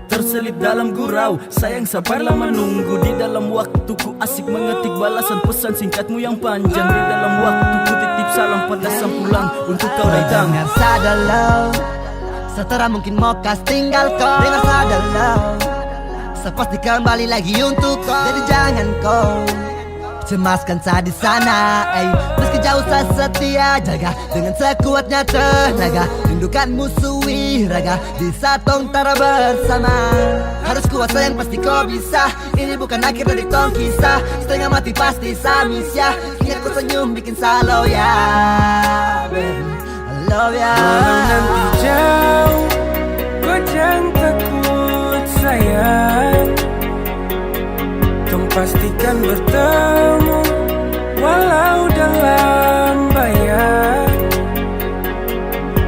Terselip dalam gurau, sayang sabarlah menunggu. Di dalam waktuku asik mengetik balasan pesan singkatmu yang panjang. Di dalam waktuku titip salam pada sang pulang untuk kau datang.
Dengar sadalau, Satra mungkin mau kas tinggal kau. Dengar sadalau, saya pasti kembali lagi untuk kau. Jadi jangan kau cemaskan saya di sana. Meski jauh saya setia, jaga dengan sekuatnya tenaga. Rindukan musuhi raga, di satong tara bersama. Harus kuat sayang, pasti kau bisa. Ini bukan akhir dari tong kisah. Setengah mati pasti samis ya. Ingat kau senyum bikin salau ya, baby, I love ya.
Walau nanti jauh, kau jangan takut sayang. Tong pastikan bertemu, walau dalam bayang.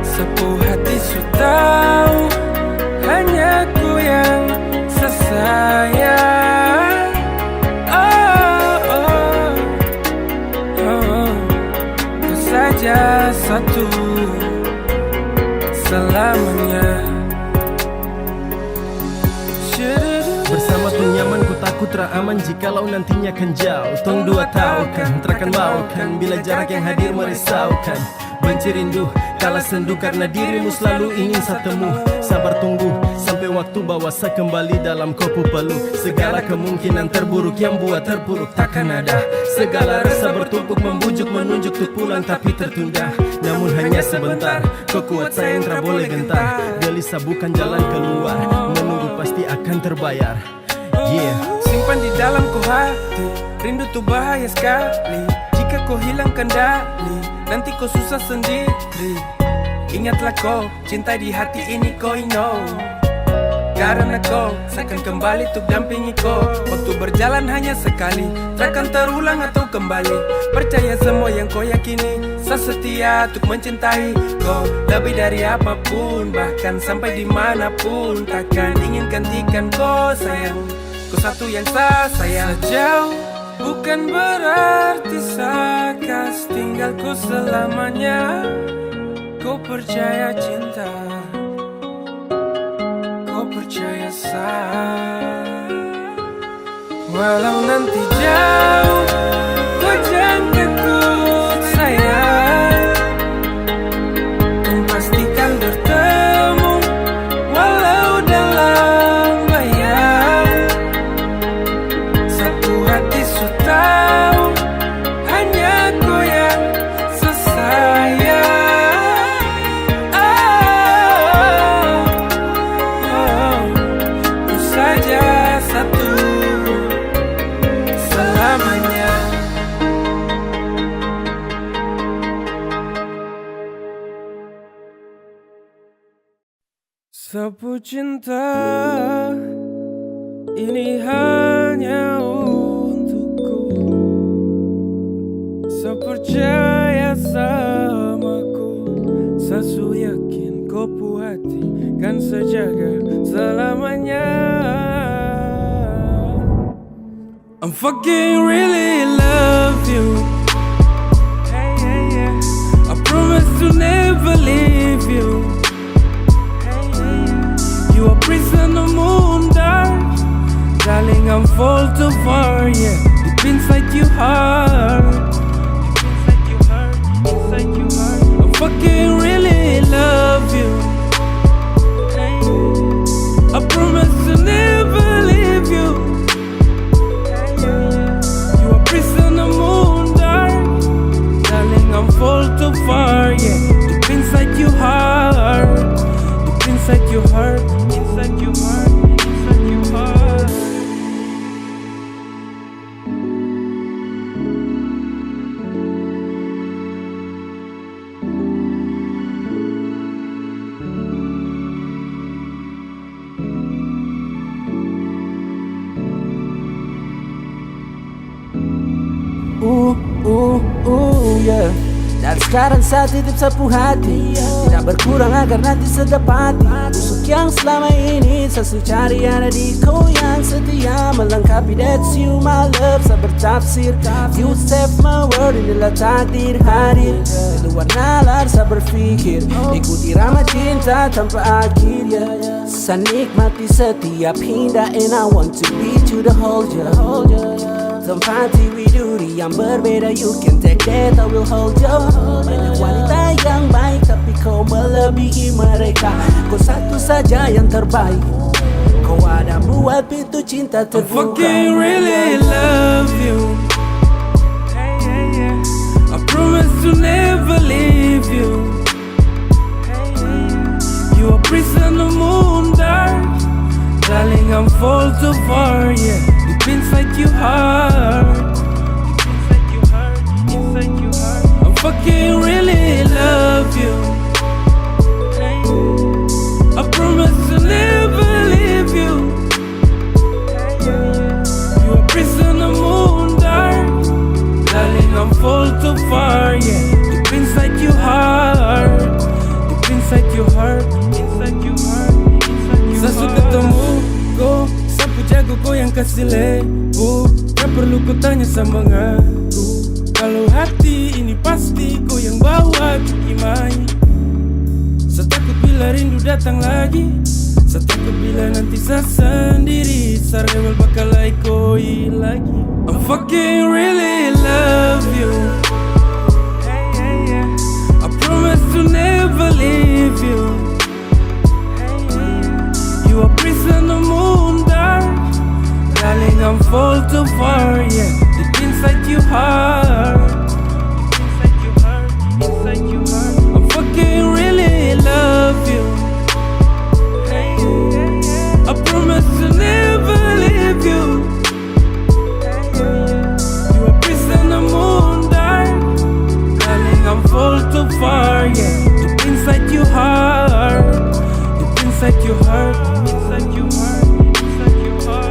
Sapu hati su tahu, hanya ku yang sesayang. Kau saja satu selamanya.
Bersama tu nyaman ku takut ra aman jikalau nantinya kan jauh. Tong dua tahu kan, terakan mau kan, bila jarak yang hadir merisaukan.
benci rindu, kalah sendu karena dirimu selalu ingin saya temu. Sabar tunggu sampai waktu bawa saya kembali dalam kopu peluk. Segala kemungkinan terburuk yang buat terpuruk takkan ada. Segala rasa bertumpuk membujuk menunjuk tuh pulang tapi tertunda. Namun hanya sebentar, kau kuat saya yang tak boleh gentar. Gelisah bukan jalan keluar, menunggu pasti akan terbayar. Yeah.
Simpan di dalam ku hati, rindu tuh bahaya sekali. Jika kau hilang kendali, nanti kau susah sendiri. Ingatlah kau, cinta di hati ini kau know. Karena kau, saya akan kembali untuk dampingi kau. Waktu berjalan hanya sekali, takkan terulang atau kembali. Percaya semua yang kau yakini, saya setia untuk mencintai kau lebih dari apapun. Bahkan sampai dimanapun, takkan ingin gantikan kau sayang. Kau satu yang saya sayang. Sejauh bukan berarti saya kas tinggal kau selamanya. Kau percaya cinta, kau percaya saya. Walau nanti jauh, kau jangan takut sayang. Kau pastikan bertemu walau dalam bayang. Satu hati su tahu, hanya kau yang sesayang. Kau saja satu selamanya. Sapu cinta ini hanya untukku. Saya percaya samaku, saya su yakin kau pu hati kan sejaga selamanya. I'm fucking really love you. Hey, hey, yeah. I promise to never leave you. You are prison of moon dark. Darling, I'm fall too far, yeah. Deep inside your heart. Inside your heart. I fucking really love you. I promise to never leave you. You are prison of moon dark. Darling, I'm fall too far, yeah. Deep inside your heart. Deep inside your heart. Inside your heart, inside your heart.
Yeah. Dan sekarang saya titip sapu hati, tidak berkurang agar nanti sedapati. Busuk yang selama ini saya cari ada di kau yang setia melengkapi. That's you my love, saya bertafsir. You save my world, inilah takdir hadir. Di luar nalar saya berpikir, ikuti ramah cinta tanpa akhir. Saya nikmati setiap hinda, and I want to be to the whole ya. Tempati widuri yang berbeda, you can take that, I will hold you. Banyak wanita yang baik, tapi kau melebihi mereka. Kau satu saja yang terbaik, kau ada buat pintu cinta terbuka.
I fucking really love you. Hey, hey, yeah. I promise to never leave you. Hey, hey, yeah. You are prison of moon dark. Darling, I'm fall too far, yeah. Deep inside your heart. Inside your heart, inside your heart. I fucking really love you. Hey, I promise to never leave you. Hey, you are prison of moon dark. Darling, I'm fall too far, yeah. Deep inside your heart. Deep inside your heart. Inside your heart. Saya sudah ketemu kau, sapu jago kau yang kasih label. Gak perlu kau tanya sama ngaku. Kalau hati ini pasti kau yang bawa ke imai. Saya takut bila rindu datang lagi. Saya takut bila nanti saya sendiri. Saya rewel bakal ikoi lagi. I fucking really love you. Hey, hey, yeah. I promise inside your heart. I fucking really love you. I promise to never leave you. You a piece in the moon, dark. Darling, I'm fall too far, yeah. Deep inside your heart. Deep inside your heart. Inside your heart. Inside your heart.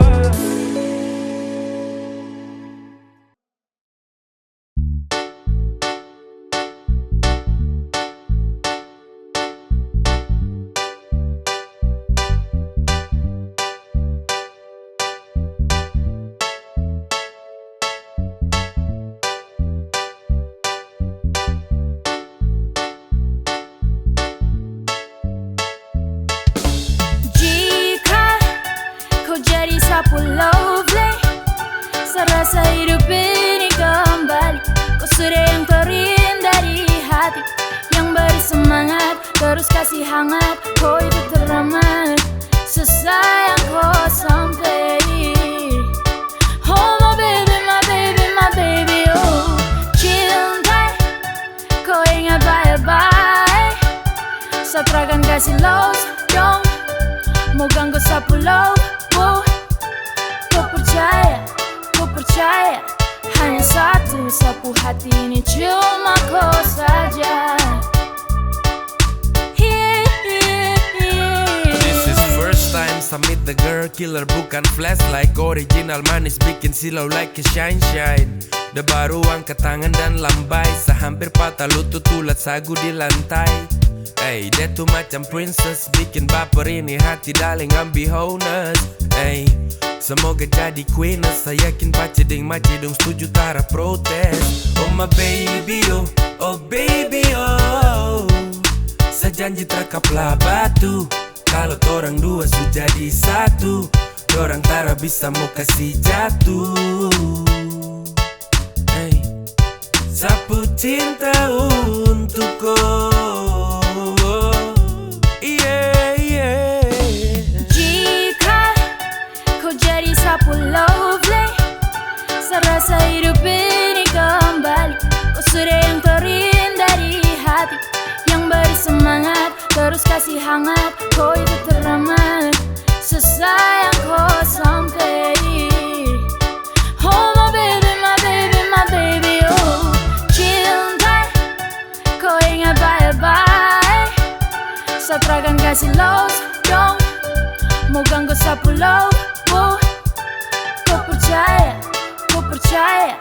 Jika kau jadi sapu lovely, serasa hidup ini kembali. Kau sudah yang terindah di hati, yang beri semangat, terus kasih hangat. Kau itu teramat, sesayang kau sampai. Oh my baby, my baby, my baby, oh cinta, kau ingat baik-baik. Satrakan kasih loss, dong. Mau ganggu sapu love, oh. Kau percaya, hanya satu sapu hati ini cuma kau saja.
This is first time submit the girl killer, bukan flashlight. Original manis bikin silau like a shine. Udah baru angkat tangan dan lambai, sehampir patah lutut ulat sagu di lantai. Ey, dia tuh macam princess, bikin baper ini hati darling, I'm be honest. Ey, semoga jadi queen, saya yakin paciding macidung setuju tara protes. Oh my baby, oh baby, oh. Sejanji terkaplah batu, kalau torang dua sudah jadi satu, dorang tara bisa mau kasih jatuh. Ey, sapu cinta untukku.
Sapu lovely, serasa hidup ini kembali. Kau sudah yang terindah di hati, yang beri semangat, terus kasih hangat. Kau itu teramat, sesayang kau sampai. Oh my baby, my baby, my baby, oh cinta, kau ingat baik-baik. Satrakan kasih loss, dong. Mau ganggu sapu love, oh. Kau percaya,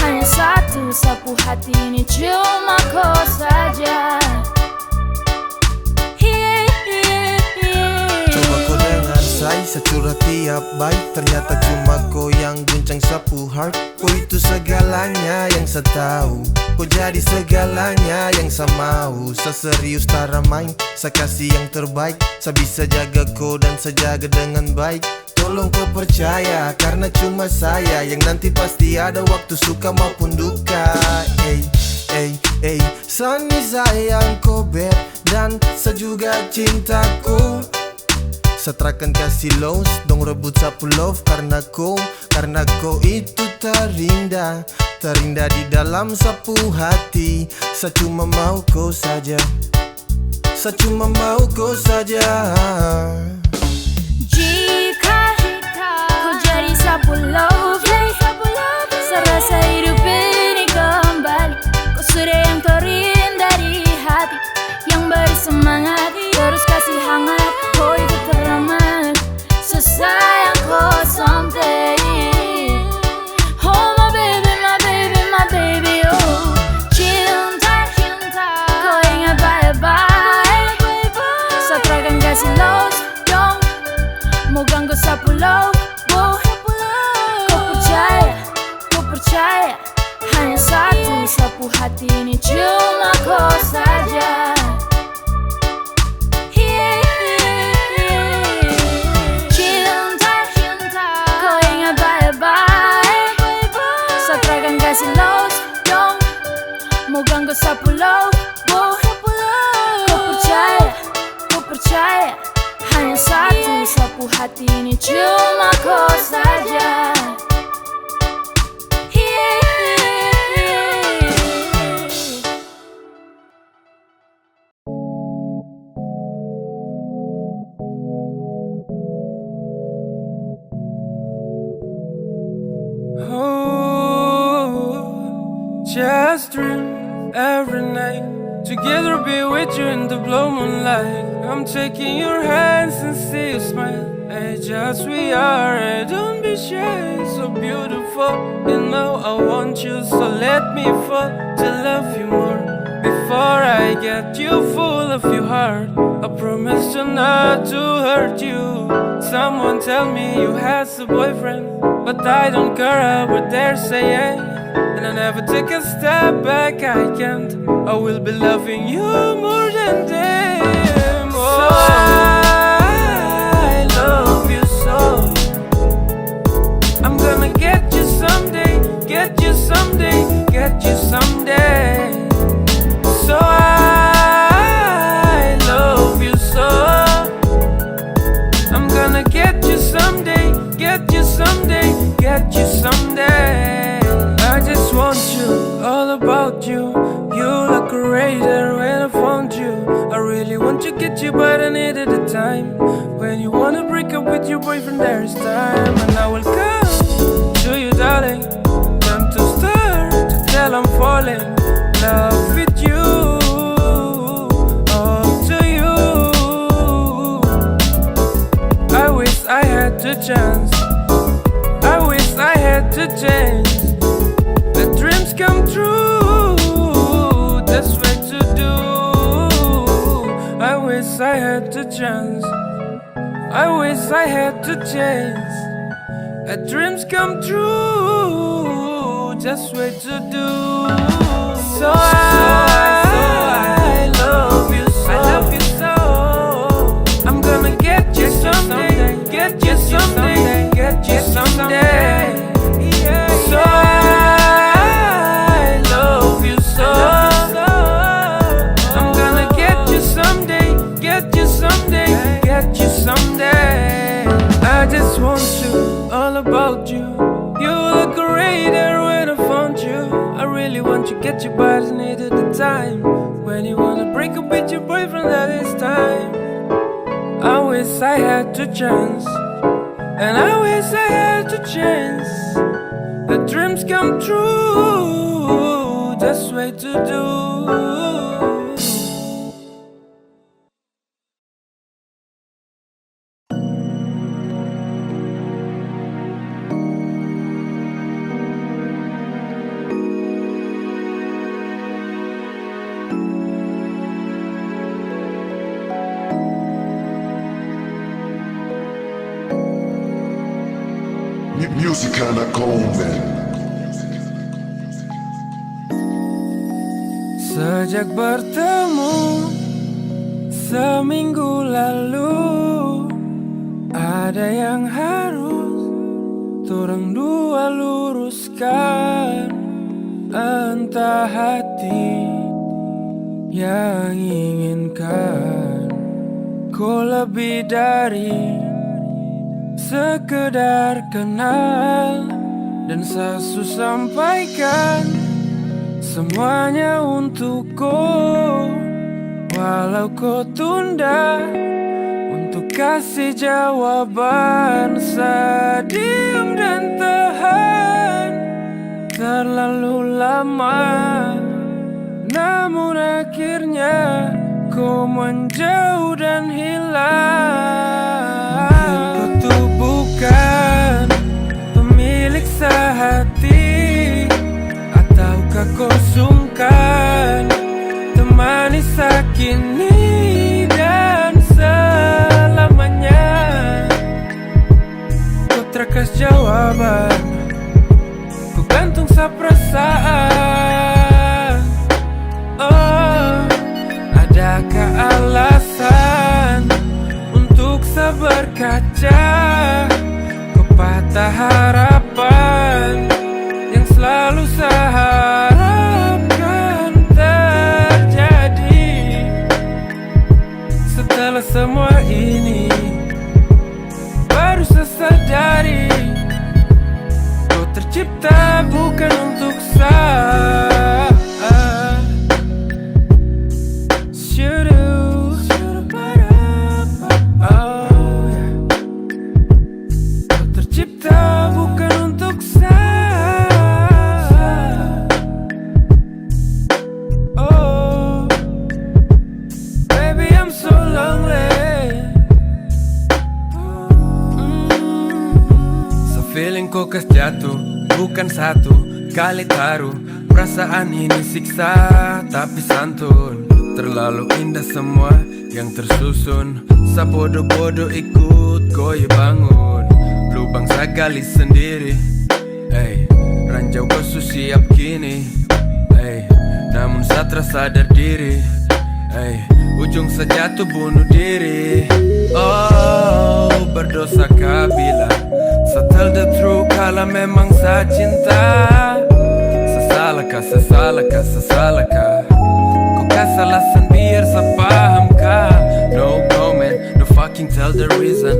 hanya satu sapu hati ini cuma kau saja.
Coba kau dengar say, securah tiap baik. Ternyata cuma kau yang guncang sapu heart. Kau itu segalanya yang saya tahu. Kau jadi segalanya yang saya mau. Saya serius tara main, saya kasih yang terbaik. Saya bisa jaga kau dan saya jaga dengan baik. Tolong kau percaya, karena cuma saya yang nanti pasti ada waktu suka maupun duka. Sani sayang kau beb, dan saya juga cintaku. Setrakan kasih loss, dong rebut sapu love. Karena kau itu terindah, terindah di dalam sapu hati. Saya cuma mau kau saja, saya cuma mau kau saja.
Jika kau jadi sapu lovely, serasa hidup ini kembali. Kau sudah yang terindah di hati, yang beri semangat, terus kasih hangat. Kau itu teramat, sesayang kau sampai. Oh my baby, my baby, my baby, oh cinta, kau ingat baik-baik. Satrakan kasih loss, dong. Mau ganggu sapu love, oh. Kau percaya, hanya satu sapu hati ini cuma kau saja. Cinta, kau ingat baik-baik. Satrakan kasih loss, dong. Mau ganggu sapu love, oh. Kau percaya, hanya satu sapu hati ini cuma kau saja.
together be with you in the blue moonlight. I'm taking your hands and see you smile. Hey, just we are, hey, don't be shy, so beautiful. You know I want you, so let me fall to love you more. Before I get you full of your heart, I promise to not to hurt you. Someone tell me you has a boyfriend, but I don't care what they're saying. And I never take a step back, I can't. I will be loving you more than them. Oh, so I love you so. I'm gonna get you someday, get you someday, get you someday. So I love you so. I'm gonna get you someday, get you someday, get you someday. I just want you, all about you. You look great there when I found you. I really want to get you, but I needed the time. When you wanna break up with your boyfriend, there is time. And I will come to you, darling. Time to start to tell I'm falling in love with you. I wish I had the chance. I wish I had the chance. The dreams come true. That's what to do. I wish I had the chance. I wish I had the chance. The dreams come true. Just wait to do. So I love you so. I love you so. I'm gonna get you someday, get you someday, get you someday. So I love you so. I'm gonna get you someday, get you someday, get you someday. I just want you, all about you. You look great there when I found you. I really want to get you, but I needed the time. When you wanna break up with your boyfriend, that is time. I wish I had the chance, and I wish I had the chance. The dreams come true, that's way to do.
Music anak komen.
Sejak bertemu seminggu lalu, ada yang harus torang dua luruskan. Entah hati yang inginkan kau lebih dari sekedar kenal, dan sesu sampaikan semuanya untukku. Walau kau tunda untuk kasih jawaban, sediam dan tahan terlalu lama. Namun akhirnya kau menjauh dan hilang. Kau tuh bukan pemilik sehati, ataukah kau sungkan temani sakini dan selamanya. Kau terkas jawaban, kau gantung sa perasaan. Oh, adakah alasan untuk berkaca ke patah harapan yang selalu saya harapkan terjadi? Setelah semua ini baru saya sadari kau tercipta bukan untuk saya. Pusing kok kas jatuh, bukan satu kali taruh. Perasaan ini siksa tapi santun. Terlalu indah semua yang tersusun. Sabodo-bodo ikut goyah bangun. Lubang sagali sendiri. Ranjau gosu siap kini. Namun saat sadar diri. Ujung sejatuh bunuh diri. Oh, berdosa kabila. So tell the truth kalau memang saya cinta. Sesalahkah kau kasih alasan biar saya paham kah. No comment, no fucking tell the reason.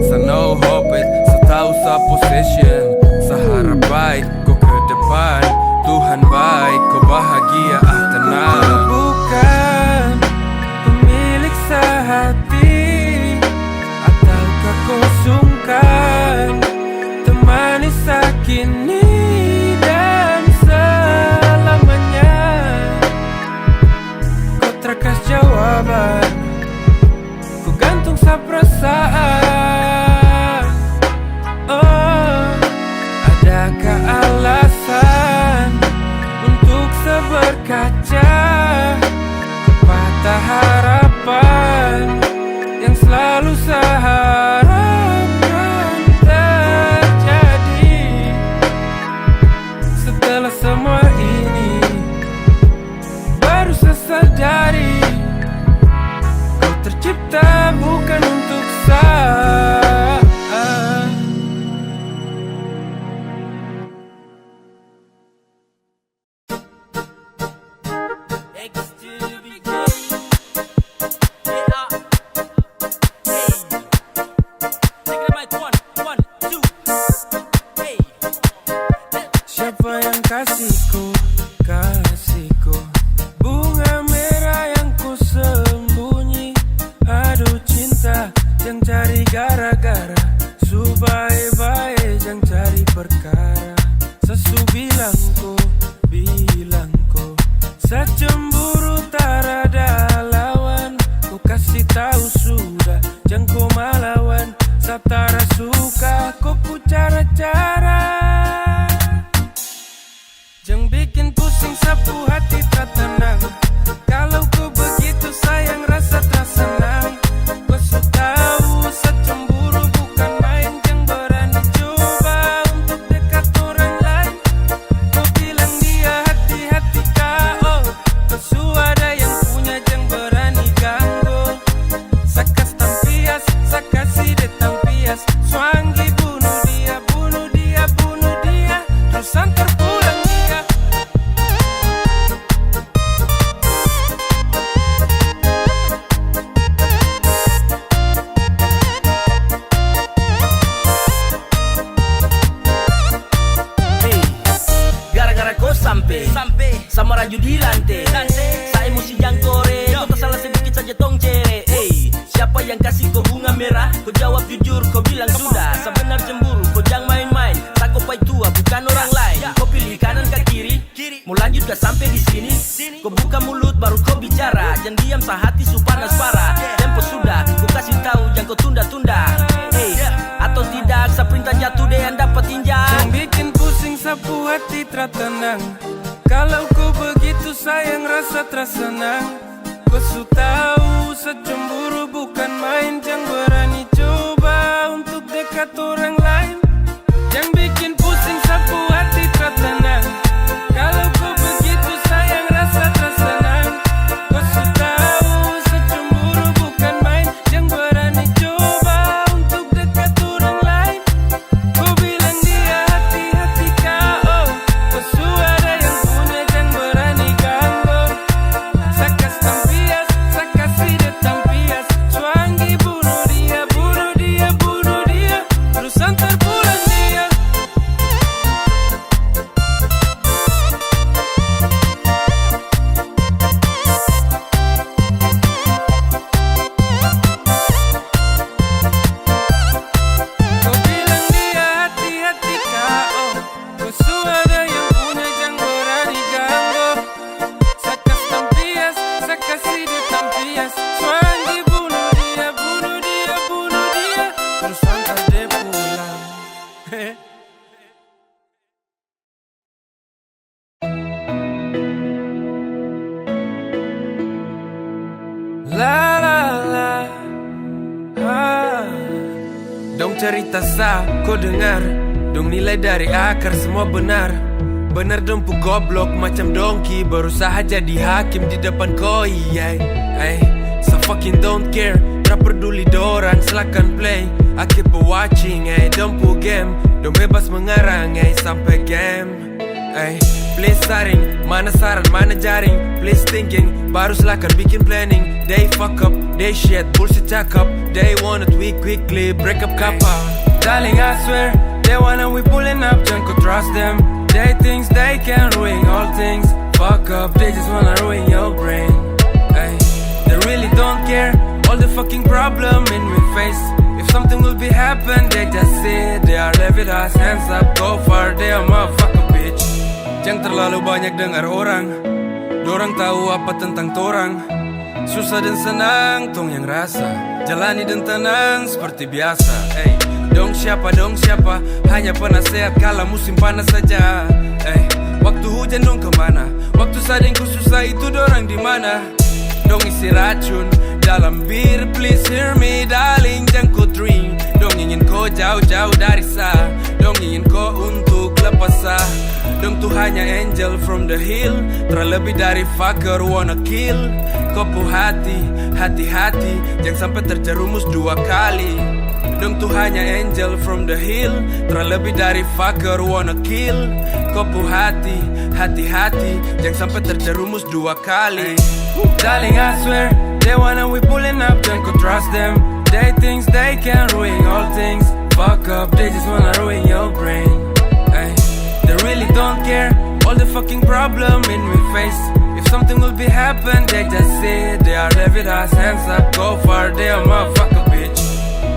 Sa no hope it, sa tahu sa possession. Sa harap baik kau ke depan. Tuhan baik kau bahagia tenang.
Bukan pemilik sehati, ataukah kau sungkan temani sakini dan selamanya. Kau terkas jawaban, ku gantung sa perasaan. Oh, adakah alasan untuk seberkaca patah harapan yang selalu saya harapkan terjadi. Setelah semua ini baru saya sadari kau tercipta bukan untuk saya. Siapa yang kasihku bunga merah yang ku sembunyi. Aduh cinta yang cari gara-gara, subai-bai yang cari perkara. Sesu bilang ko sa cemburu tak ada lawan. Ku kasih tahu sudah jangan kau malawan. Sa tara suka kau pu cara-cara. Jangan bikin pusing sapu hati tak tenang. Kalau ku begitu sayang rasa tak senang. Kau so tahu secemburu bukan main. Jangan berani coba untuk dekat orang lain. Kau bilang dia hati-hati kau. Kau su ada yang punya jangan berani ganggu. Sakas tampias, sakasi de tampias. Suanggi bunuh dia. Terus antar pulang dia.
Gara-gara kau sampai sama raju di lantai. Saya emosi jangkore, kau tak salah sedikit saja tong cere. Siapa yang kasih kau bunga merah? Kau jawab jujur, kau bilang sudah. Sebenar cemburu, kau jangan main-main. Tak kau pai tua, bukan orang lain. Kau pilih kanan ke kiri, mau lanjut gak sampai di sini. Kau buka mulut baru kau bicara. Jangan diam sehati su panas parah. Tempo sudah, kau kasih tahu jangan kau tunda-tunda. Atau tidak, sa perintah jatuh deh yang dapat injak.
Jangan bikin pusing sapu hati tak tenang. Kalau kau begitu sayang rasa tersenang. Kau su tahu secemburu bukan main. Jangan berani coba untuk dekat orang lain. Jangan bikin pusing sapu hati tak tenang. Kalau kau begitu sayang rasa tersenang. Kau su tahu secemburu bukan main. Jangan berani coba untuk dekat orang lain. Kau bilang dia hati-hati kau. Kau su ada yang punya jangan berani ganggu. Sakas tampias, sakasi
dong cerita sah, kau dengar. Dong nilai dari akar semua benar. Benar dong pu goblok macam dongki, berusaha jadi hakim di depan koi. So fucking don't care, tak peduli dorang silakan play. I keep watching, don't pu game. Dong bebas mengarang, sampai game. Please saring, mana saran, mana jaring. Please thinking, baru silakan bikin planning. They fuck up, they shit, bullshit cakap. They want it, we quickly break up kappa. Darling, I swear, they wanna we pulling up, jangan kau trust them. They thinks they can ruin all things. Fuck up, they just wanna ruin your brain. They really don't care, all the fucking problem in we face. If something will be happen, they just say they are leave it us, hands up, go far, they are motherfucker bitch. Jangan terlalu banyak dengar orang, dorang tahu apa tentang torang. Susah dan senang, tong yang rasa. Jalani dan tenang seperti biasa. Dong siapa, hanya penasehat kala musim panas saja. Waktu hujan dong kemana? Waktu sadengku susah itu dorang di mana? Dong isi racun dalam bir, please hear me darling, jangan kau dream. Dong ingin kau jauh-jauh dari sah. Dong ingin kau untuk lepas sah. Dong tuh hanya angel from the hill, terlebih dari fucker wanna kill. Kau pu hati-hati, jangan sampai terjerumus dua kali. Dong tuh hanya angel from the hill, terlebih dari fucker wanna kill. Kau pu hati-hati, jangan sampai terjerumus dua kali. Darling, I swear, they wanna we pulling up, jangan kau trust them. They thinks they can ruin all things. Fuck up, they just wanna ruin your brain. They really don't care, all the fucking problem in we face. If something will be happen, they just say they are leave it us, hands up, go far, they are motherfucker bitch.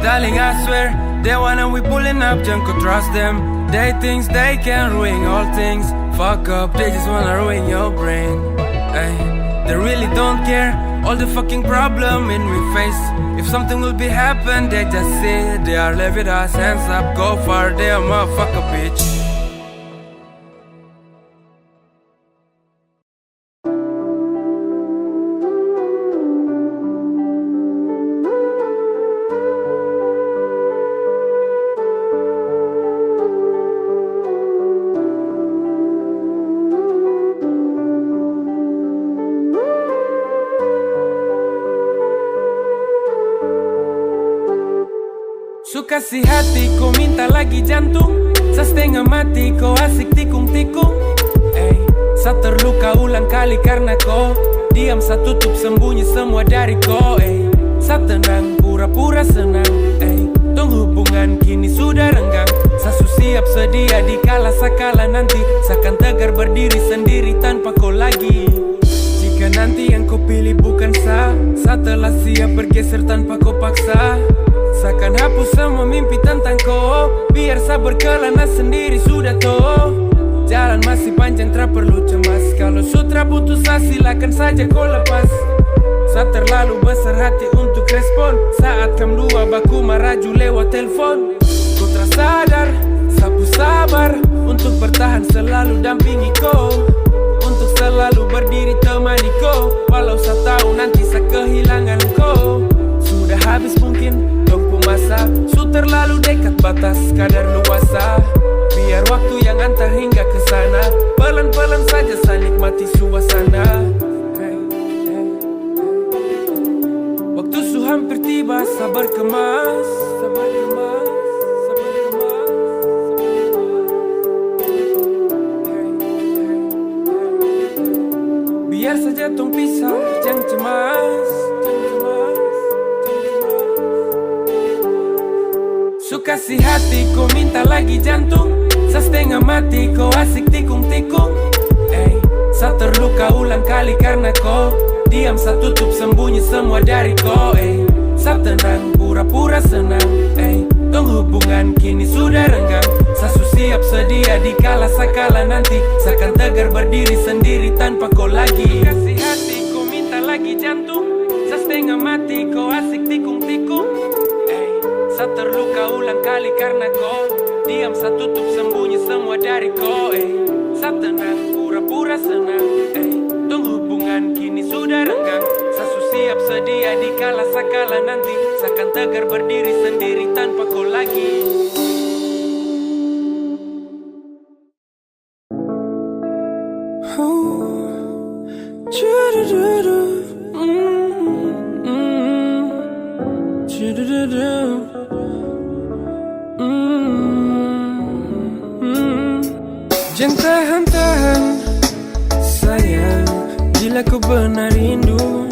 Darling, I swear, they wanna we pulling up, jangan kau trust them. They thinks they can ruin all things. Fuck up, they just wanna ruin your brain. They really don't care, all the fucking problem in we face. If something will be happen, they just say they are leave it us, hands up, go far, they are motherfucker bitch. Kasih hati, kau minta lagi jantung. Setengah mati, kau asik tikung-tikung. Sa terluka ulang kali karena kau diam, sa tutup sembunyi semua dari kau. Sa tenang, pura-pura senang. Tong hubungan kini sudah renggang. Sa siap sedia di kala sakala nanti. Sakan tegar berdiri sendiri tanpa kau lagi. Jika nanti yang kau pilih bukan sa telah siap bergeser tanpa kau paksa. Seakan hapus semua mimpi tentang kau, biar saya berkelana sendiri sudah toh. Jalan masih panjang, tak perlu cemas. Kalau sutra putus silakan saja kau lepas. Saya terlalu besar hati untuk respon saat kamu dua baku maraju lewat telepon. Kau tersadar, sapu sabar untuk bertahan selalu dampingi kau, untuk selalu berdiri temani kau. Walau saya tahu nanti saya kehilangan kau. Sudah habis mungkin tunggu masa, su terlalu dekat batas kadar luasa. Biar waktu yang antar hingga ke sana, pelan-pelan saja saya nikmati suasana. Waktu su hampir tiba, sabar kemas. Biar saja tong pisah, jangan cemas. Su kasih hati, kau minta lagi jantung. Setengah mati, kau asik tikung-tikung. Sa terluka ulang kali karena kau diam, sa tutup sembunyi semua dari kau. Sa tenang, pura-pura senang. Tong hubungan kini sudah renggang. Sa siap sedia di kala sakala nanti. Sakan tegar berdiri sendiri tanpa kau lagi. Su kasih hati, kau minta lagi jantung. Setengah mati, kau asik tikung-tikung. Sa terluka ulang kali karena kau diam, sa tutup sembunyi semua dari kau. Sa tenang, pura-pura senang. Tong hubungan kini sudah renggang. Sa siap sedia di kala sakala nanti. Seakan tegar berdiri sendiri tanpa kau lagi. Jangan tahan-tahan sayang, bila kau benar rindu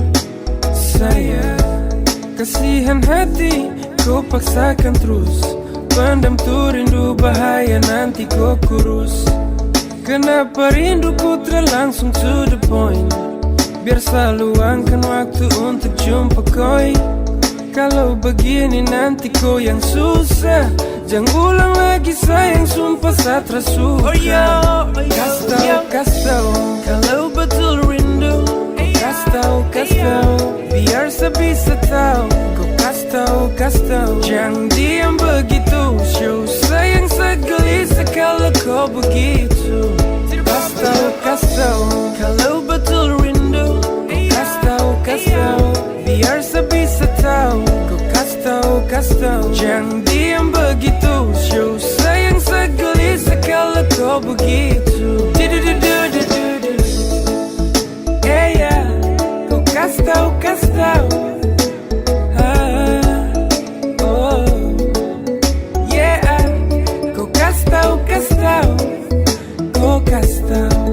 sayang. Kasihan hati kau paksakan terus, pendam tuh rindu bahaya nanti kau kurus. Kenapa rinduku terlangsung to the point, biar selalu luangkan waktu untuk jumpa koi. Kalau begini nanti kau yang susah, jangan ulang lagi sayang, sumpah saya tersuka. Kas tau, kalau betul rindu. Kas tau, biar saya bisa tahu. Kau kas tau, jangan diam begitu. Show sayang segelisah kalau kau begitu. Kas tau, kalau betul rindu. Kas tau, biar saya bisa tahu. Kau kas tau, jangan diam begitu. Show sayang segelisah kalau kau begitu. Yeah, kau kas tau. Yeah, kau kas tau. Kau kas tau.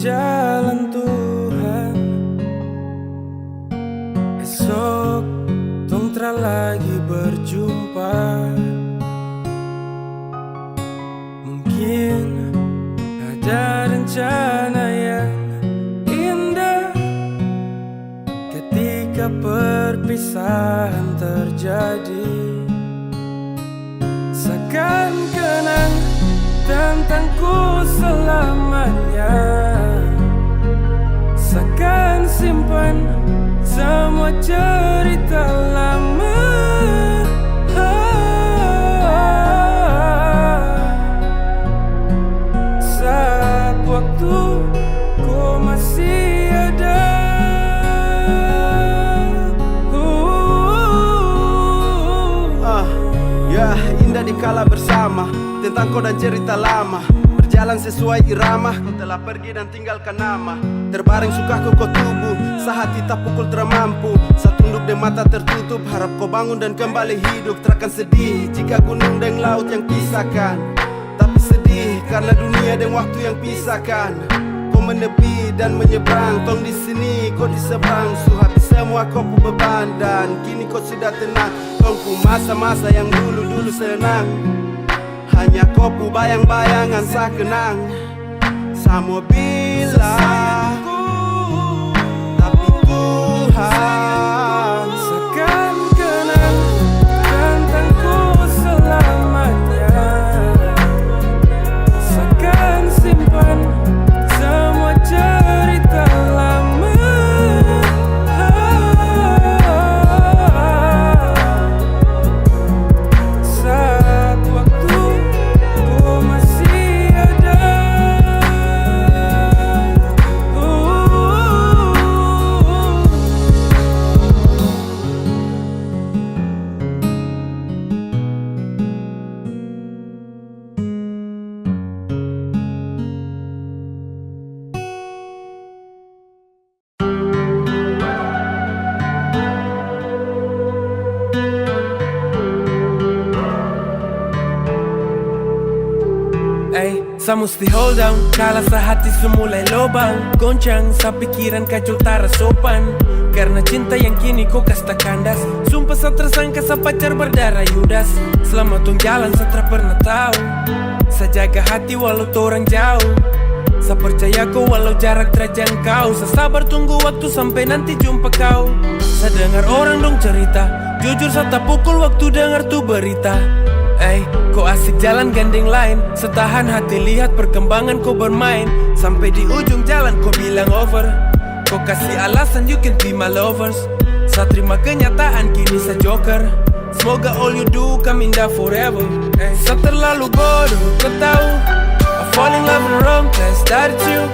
Jalan Tuhan, esok tong tra lagi berjumpa. Mungkin ada rencana yang indah ketika perpisahan terjadi. Seakan kenang tentangku selamanya, seakan simpan semua cerita lama. Saat waktu ku masih ada,
ya indah dikala bersama, tentang kau dan cerita lama. Berjalan sesuai irama, kau telah pergi dan tinggalkan nama. Terbaring sukaku kau tubuh, sehati tak pukul termampu. Saat tunduk dan mata tertutup, harap kau bangun dan kembali hidup. Terakan sedih jika gunung dan laut yang pisahkan, tapi sedih karena dunia dan waktu yang pisahkan. Kau menepi dan menyeberang, tong di sini kau di seberang. Habis semua kau pu beban dan kini kau sudah tenang. Tongku masa-masa yang dulu-dulu senang, hanya kau pu bayang-bayangan sa kenang. Semua bilang, tapi Tuhan
seakan kenang tentangku selamanya, seakan simpan semua cerita lama. Saat waktu ku masih ada, saya mesti hold down, kala sehati semulai lobang. Goncang, sa pikiran kacau tara sopan, karena cinta yang kini kau kasta kandas. Sumpah sa tersangka sa pacar berdarah Yudas. Selama tong jalan sa tak pernah tahu, sa jaga hati walau torang jauh. Sa percaya kau walau jarak terjangkau. Sa sabar tunggu waktu sampai nanti jumpa kau. Sa dengar orang dong cerita, Jujur saya tak pukul waktu dengar tuh berita. Kau asik jalan gandeng lain, setahan hati lihat perkembangan kau bermain. Sampai di ujung jalan kau bilang over. Kau kasih alasan you can be my lovers. Saya terima kenyataan kini saya joker. Semoga all you do come indah forever. Saya terlalu bodoh kau tahu. I fall in love in the wrong place, that's you.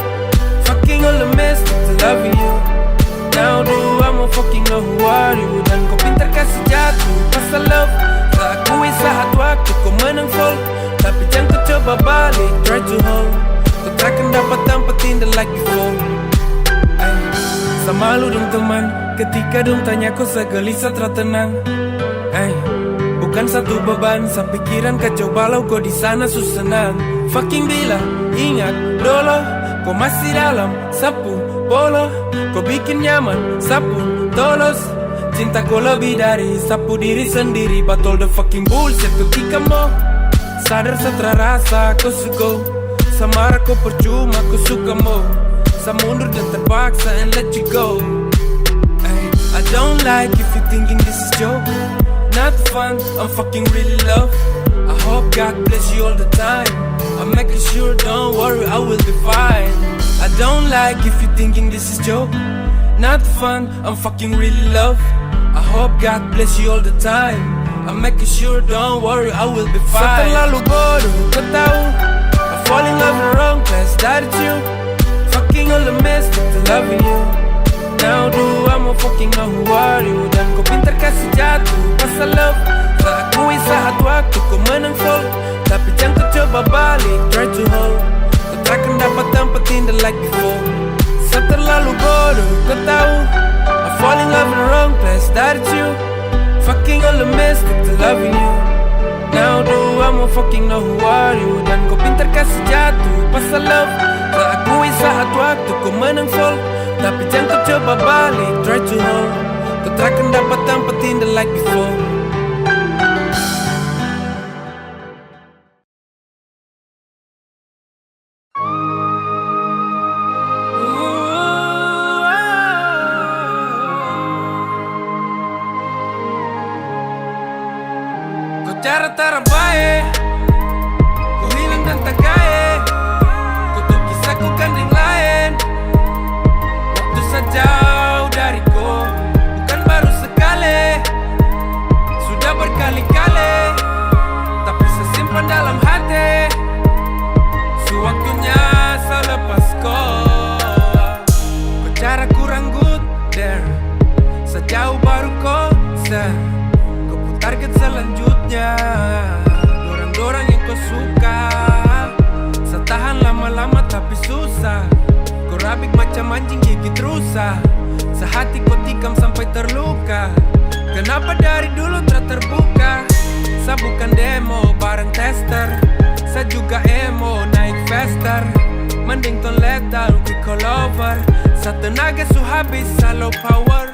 Fucking all the mess to loving you. Now do I'm a fucking know who are you. Dan kau pintar kasih jatuh pasal love. Tak akui saat waktu kau menang fall. Tapi jangan kau coba balik, try to hold. Kau takkan dapat dampatin the like before. Sama lu dong teman, ketika dong tanya kau segelisah tertenang. Bukan satu beban, sepikiran kacau balau kau di sana susenang. Fucking bila, ingat dolo, kau masih dalam sapu bola. Kau bikin nyaman, sapu tolos. Cinta kau lebih dari sapu diri sendiri. But all the fucking bullshit ketika mau sadar setelah rasa kau suka. Samara kau percuma kau suka mau. Saya mundur dan terpaksa and let you go. I don't like if you thinking this is joke. Not fun, I'm fucking really love. I hope God bless you all the time. I'm making sure, don't worry, I will be fine. I don't like if you thinking this is joke. Not fun, I'm fucking really love. I hope God bless you all the time. I'm making sure, don't worry, I will be fine. Saya terlalu bodoh, kau tahu. I fall in love in the wrong place, that's you. Fucking all the mess to loving you. Now do I'm a fucking know who are you. Dan kau pintar kasih jatuh pasal love. Tak akui saat waktu kau menang fall. Tapi jangan kau coba balik, try to hold. Kau takkan dapat dampatin the like before. Saya terlalu bodoh, kau tahu. I fall in love in the wrong place, that's you. Fucking all the mess to loving you. Now do I'm a fucking know who are you. Dan kau pintar kasih jatuh pasal love. Tak akui saat waktu kau menang fall. Tapi jangan kau coba balik, try to hold. Kau takkan dapat dampatin the like before. Kau cara terbaik, kau hilang dan tak kaya. Kau tuh kisahku gandeng lain. Waktu sejauh dariku, bukan baru sekali, sudah berkali-kali. Tapi sesimpan dalam hati, sewaktunya saya lepas kau. Kau cara kurang good there, sejauh baru kau share. Kau pun target selanjutnya, dorang-dorang yang kau suka. Setahan lama-lama tapi susah. Kau rabik macam anjing gigit rusa. Sehati kau tikam sampai terluka. Kenapa dari dulu terbuka? Saya bukan demo bareng tester. Saya juga emo naik faster. Mending ton lethal quick all over. Sa tenaga su habis sa low power.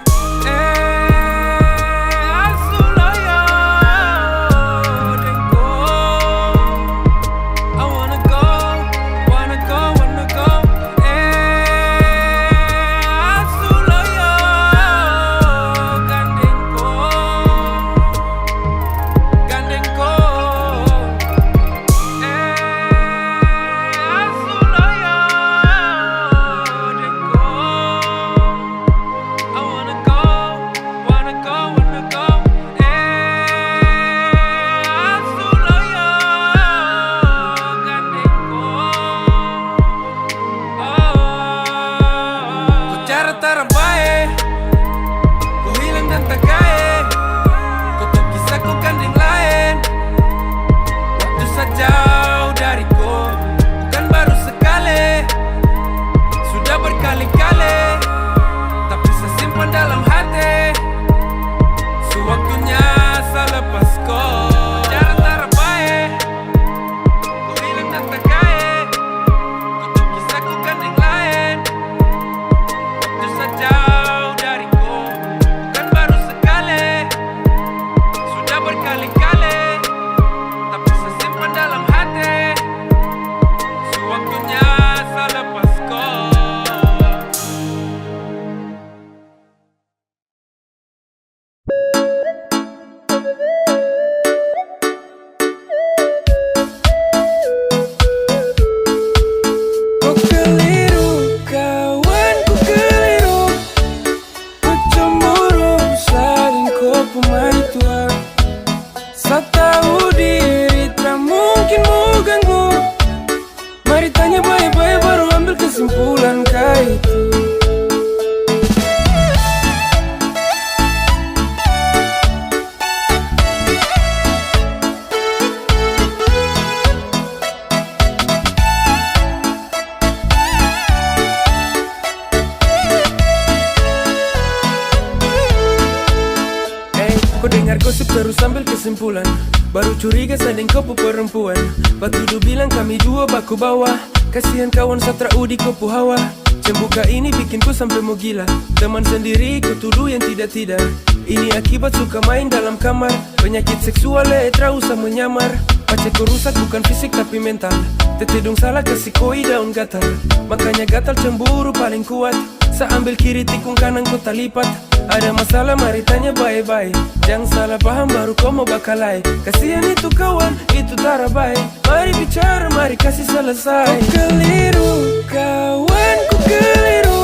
kesimpulan. Baru curiga sadeng kau perempuan. Batudu bilang kami dua baku bawah. Kasihan kawan Satra Udi kopu hawa. Cembuka ini bikin ku sampai mau gila. Teman sendiri ku tuduh yang tidak-tidak. Ini akibat suka main dalam kamar. Penyakit seksual tak usah menyamar. Pacarku rusak bukan fisik tapi mental. Tetedung salah kasih koi daun gatal. Makanya gatal cemburu paling kuat. Sa ambil kiri tikung kanan ku talipat. Ada masalah mari tanya baik-baik. Jangan salah paham baru kau mau bakalai. Kasihan itu kawan, itu tara baik. Mari bicara, mari kasih selesai. Kau keliru, kawan ku keliru.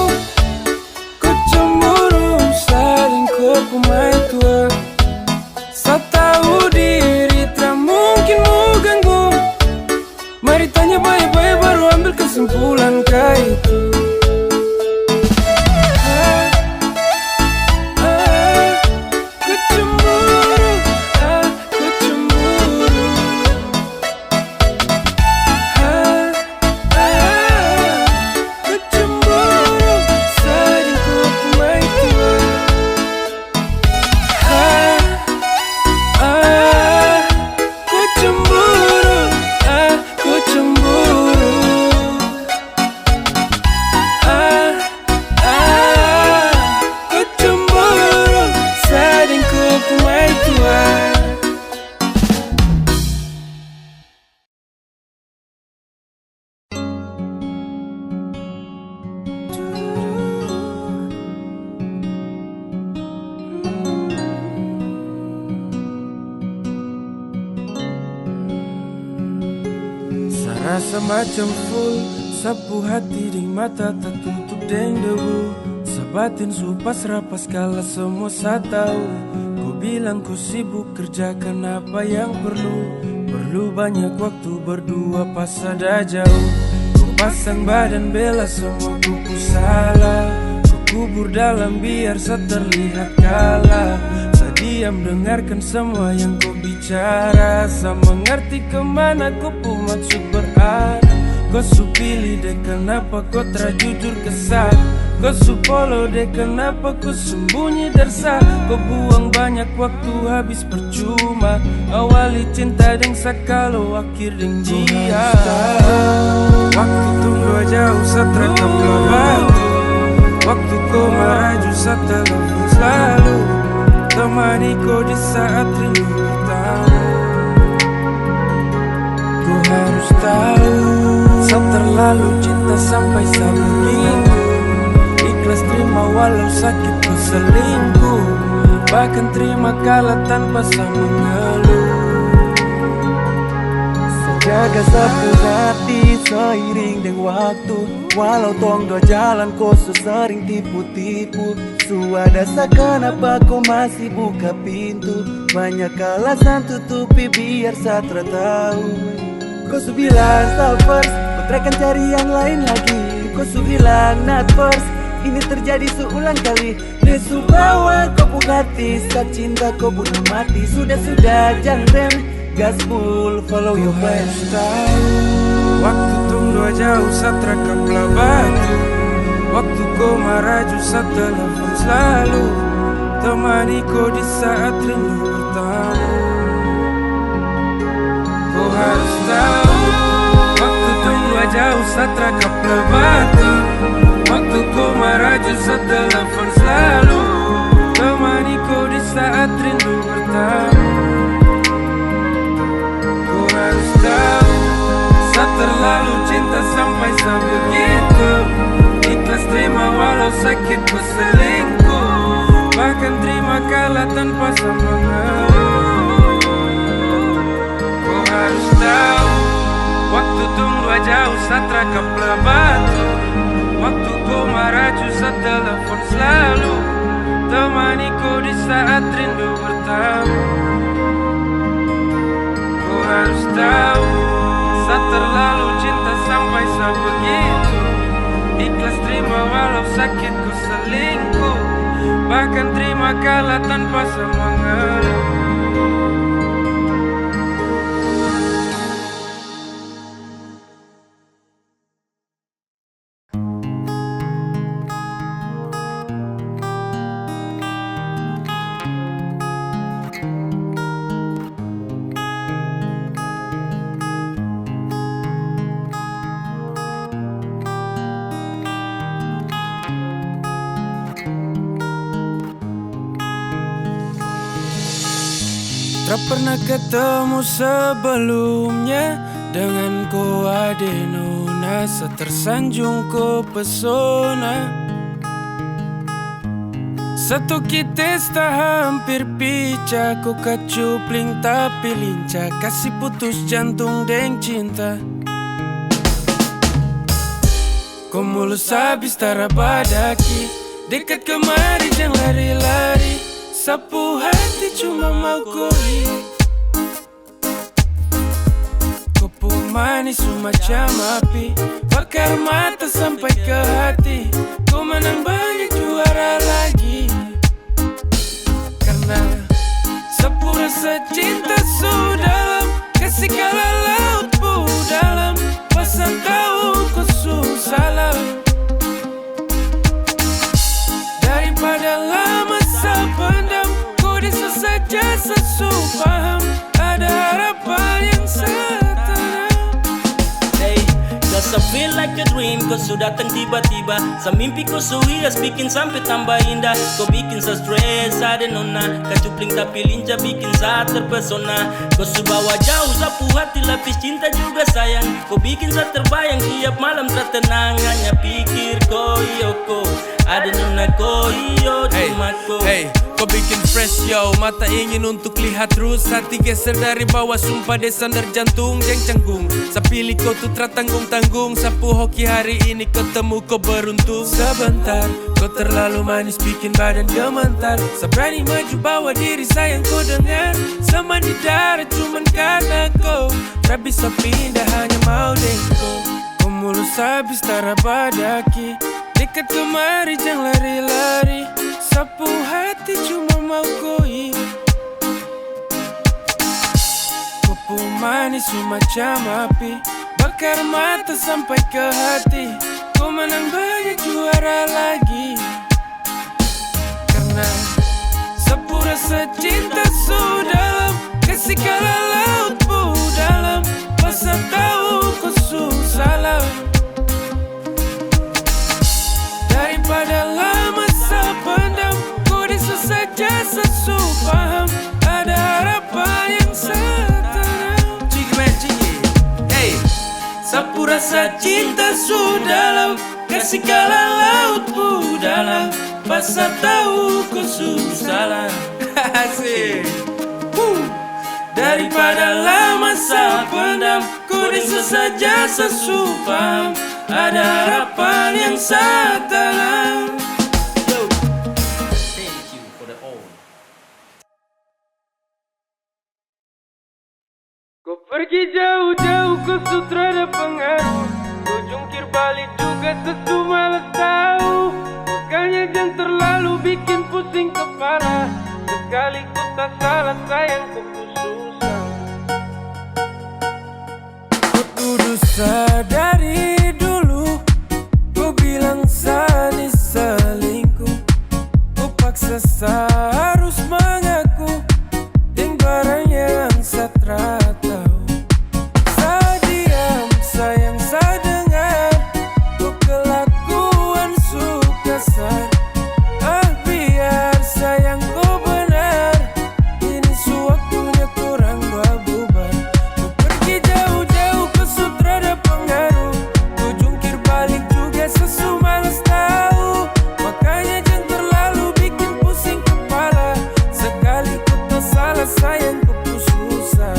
Kau cemburu, saling kau pemain tua. Sa tahu diri tak mungkin mau ganggu. Mari tanya baik-baik baru ambil kesimpulan kah itu. Rasa macam full, sapu hati di mata tak tutup deng debu. Sabatin supas rapas kala semua sa tahu. Ku bilang ku sibuk kerjakan apa yang perlu. Perlu banyak waktu berdua pas ada jauh. Ku pasang badan bela semua kuku salah. Ku kubur dalam biar sa terlihat kalah. Sa diam dengarkan semua yang ku bicara. Sa mengerti kemana ku pu maksud berarah. Kau su pilih deh kenapa kau terjujur kesal. Kau su follow deh kenapa kau sembunyi dersa. Kau buang banyak waktu habis percuma. Awali cinta deng sakalo akhir deng dia. Waktu tunggu jauh Satra kepelabat. Waktu kau marah sa telepon selalu. Temani kau di saat rindu pertama. Kau harus tahu sa terlalu cinta sampai sa begitu. Ikhlas terima walau sakit ku selingkuh. Bahkan terima kalah tanpa sa mengeluh.
Jaga sapu hati seiring dengan waktu. Walau tong dua jalan kau sering tipu-tipu. Suada sa kenapa kau masih buka pintu. Banyak alasan tutupi biar Satra tahu. Kau su bilang stop first, kau akan cari yang lain lagi. Kau su bilang not first, ini terjadi seulang kali. Nesu bawa kau pu hati, saat cinta kau bunuh mati. Sudah jangan rem, gas full, follow your plan.
Waktu tunggu jauh Satra kepelabat. Waktu kau marah sa telepon selalu. Temani kau di saat rindu pertama. Kau harus tahu. Waktu tunggu jauh Satra kepelabat. Waktu kau marah sa telepon selalu. Temani kau di saat rindu pertama. Kau harus tahu. Sa terlalu cinta sampai sa begitu. Ikhlas terima walau sakit ku selingkuh. Bahkan terima kalah tanpa sa mengeluh. Kau harus tahu. Waktu tunggu jauh Satra kepelabat. Waktu kau marah sa telepon selalu. Temani kau di saat rindu pertama. Kau harus tahu. Sa terlalu cinta sampai sa begitu. Ikhlas terima walau sakit ku selingkuh. Bahkan terima kalah tanpa sa mengeluh. Tak pernah ketemu sebelumnya, dengan ko ade nona, setersanjung ko pesona. Satu kita hampir pica, ko kacupling tapi lincah, kasih putus jantung deng cinta. Ko mulus habis tarabadaki, dekat kemari jangan lari-lari, sapu hati cuma mau koi. Kopu manis semacam api, bakar mata sampai ke hati. Kau menang banyak juara lagi, karena sapu rasa cinta sudah kasih kala laut pu dalam, pasang tahu kau susah. Daripada lama sependam, kau bisa saja sesupaham, ada harapan yang setenang.
Hey, does it feel like a dream? Kau sudah datang tiba-tiba, semimpi kau hias bikin sampai tambah indah. Kau bikin saya stres, ada nona, kacupling tapi lincah bikin saya terpesona. Kau bawa jauh sapu hati, lapis cinta juga sayang. Kau bikin saya terbayang tiap malam tertenang, hanya pikir kau yoko, ada nona kau iyo cuma kau.
Hey, kau bikin fresh yo, mata ingin untuk lihat terus, hati geser dari bawah, sumpah desandar jantung jeng canggung. Sapilih kau tuh tanggung-tanggung, sapu hoki hari ini ketemu kau beruntung. Sebentar, kau terlalu manis bikin badan gemetar, seberani maju bawa diri sayang kau dengar. Sama di darat cuman karena kau tak bisa pindah, hanya mau dengko. Kau mulus habis tarabadaki, dekat kemari jangan lari-lari, sapu hati cuma mau koi. Kopu manis semacam api, bakar mata sampai ke hati. Kau menang banyak juara lagi, karena sapu rasa cinta sudah kasih kala laut pu dalam, pasang tahu kau susah. Daripada lama sependam, kau bisa saja sesupaham, ada harapan yang setenang. Ciki man ciki, hey. Sapu rasa cinta sudah kasih kala laut pu dalam, pasang tahu kau susah. Asik. Daripada lama sependam, kau bisa saja sesupaham, ada harapan yang setenang.
Thank you for the all.
Kau pergi jauh-jauh, kau sutra ada pengaruh, kau jungkir balik juga sesu malas tahu. Makanya jangan terlalu bikin pusing kepala, sekali ku tak salah sayang kau susah. Kau tuduh sadari dulu, kau bilang Sani selingkuh, kau paksa harus mengaku, yang barang yang satra tahu. Saya diam sayang saya dengar, kau kelakuan suka sar. Biar sayang kau benar, ini sewaktunya kurang bubar. Kau pergi jauh-jauh ke sutra ada pengaruh, kau jungkir balik juga sesu malas tahu. Makanya jangan terlalu bikin pusing kepala, sekali kau tak salah sayang kau susah.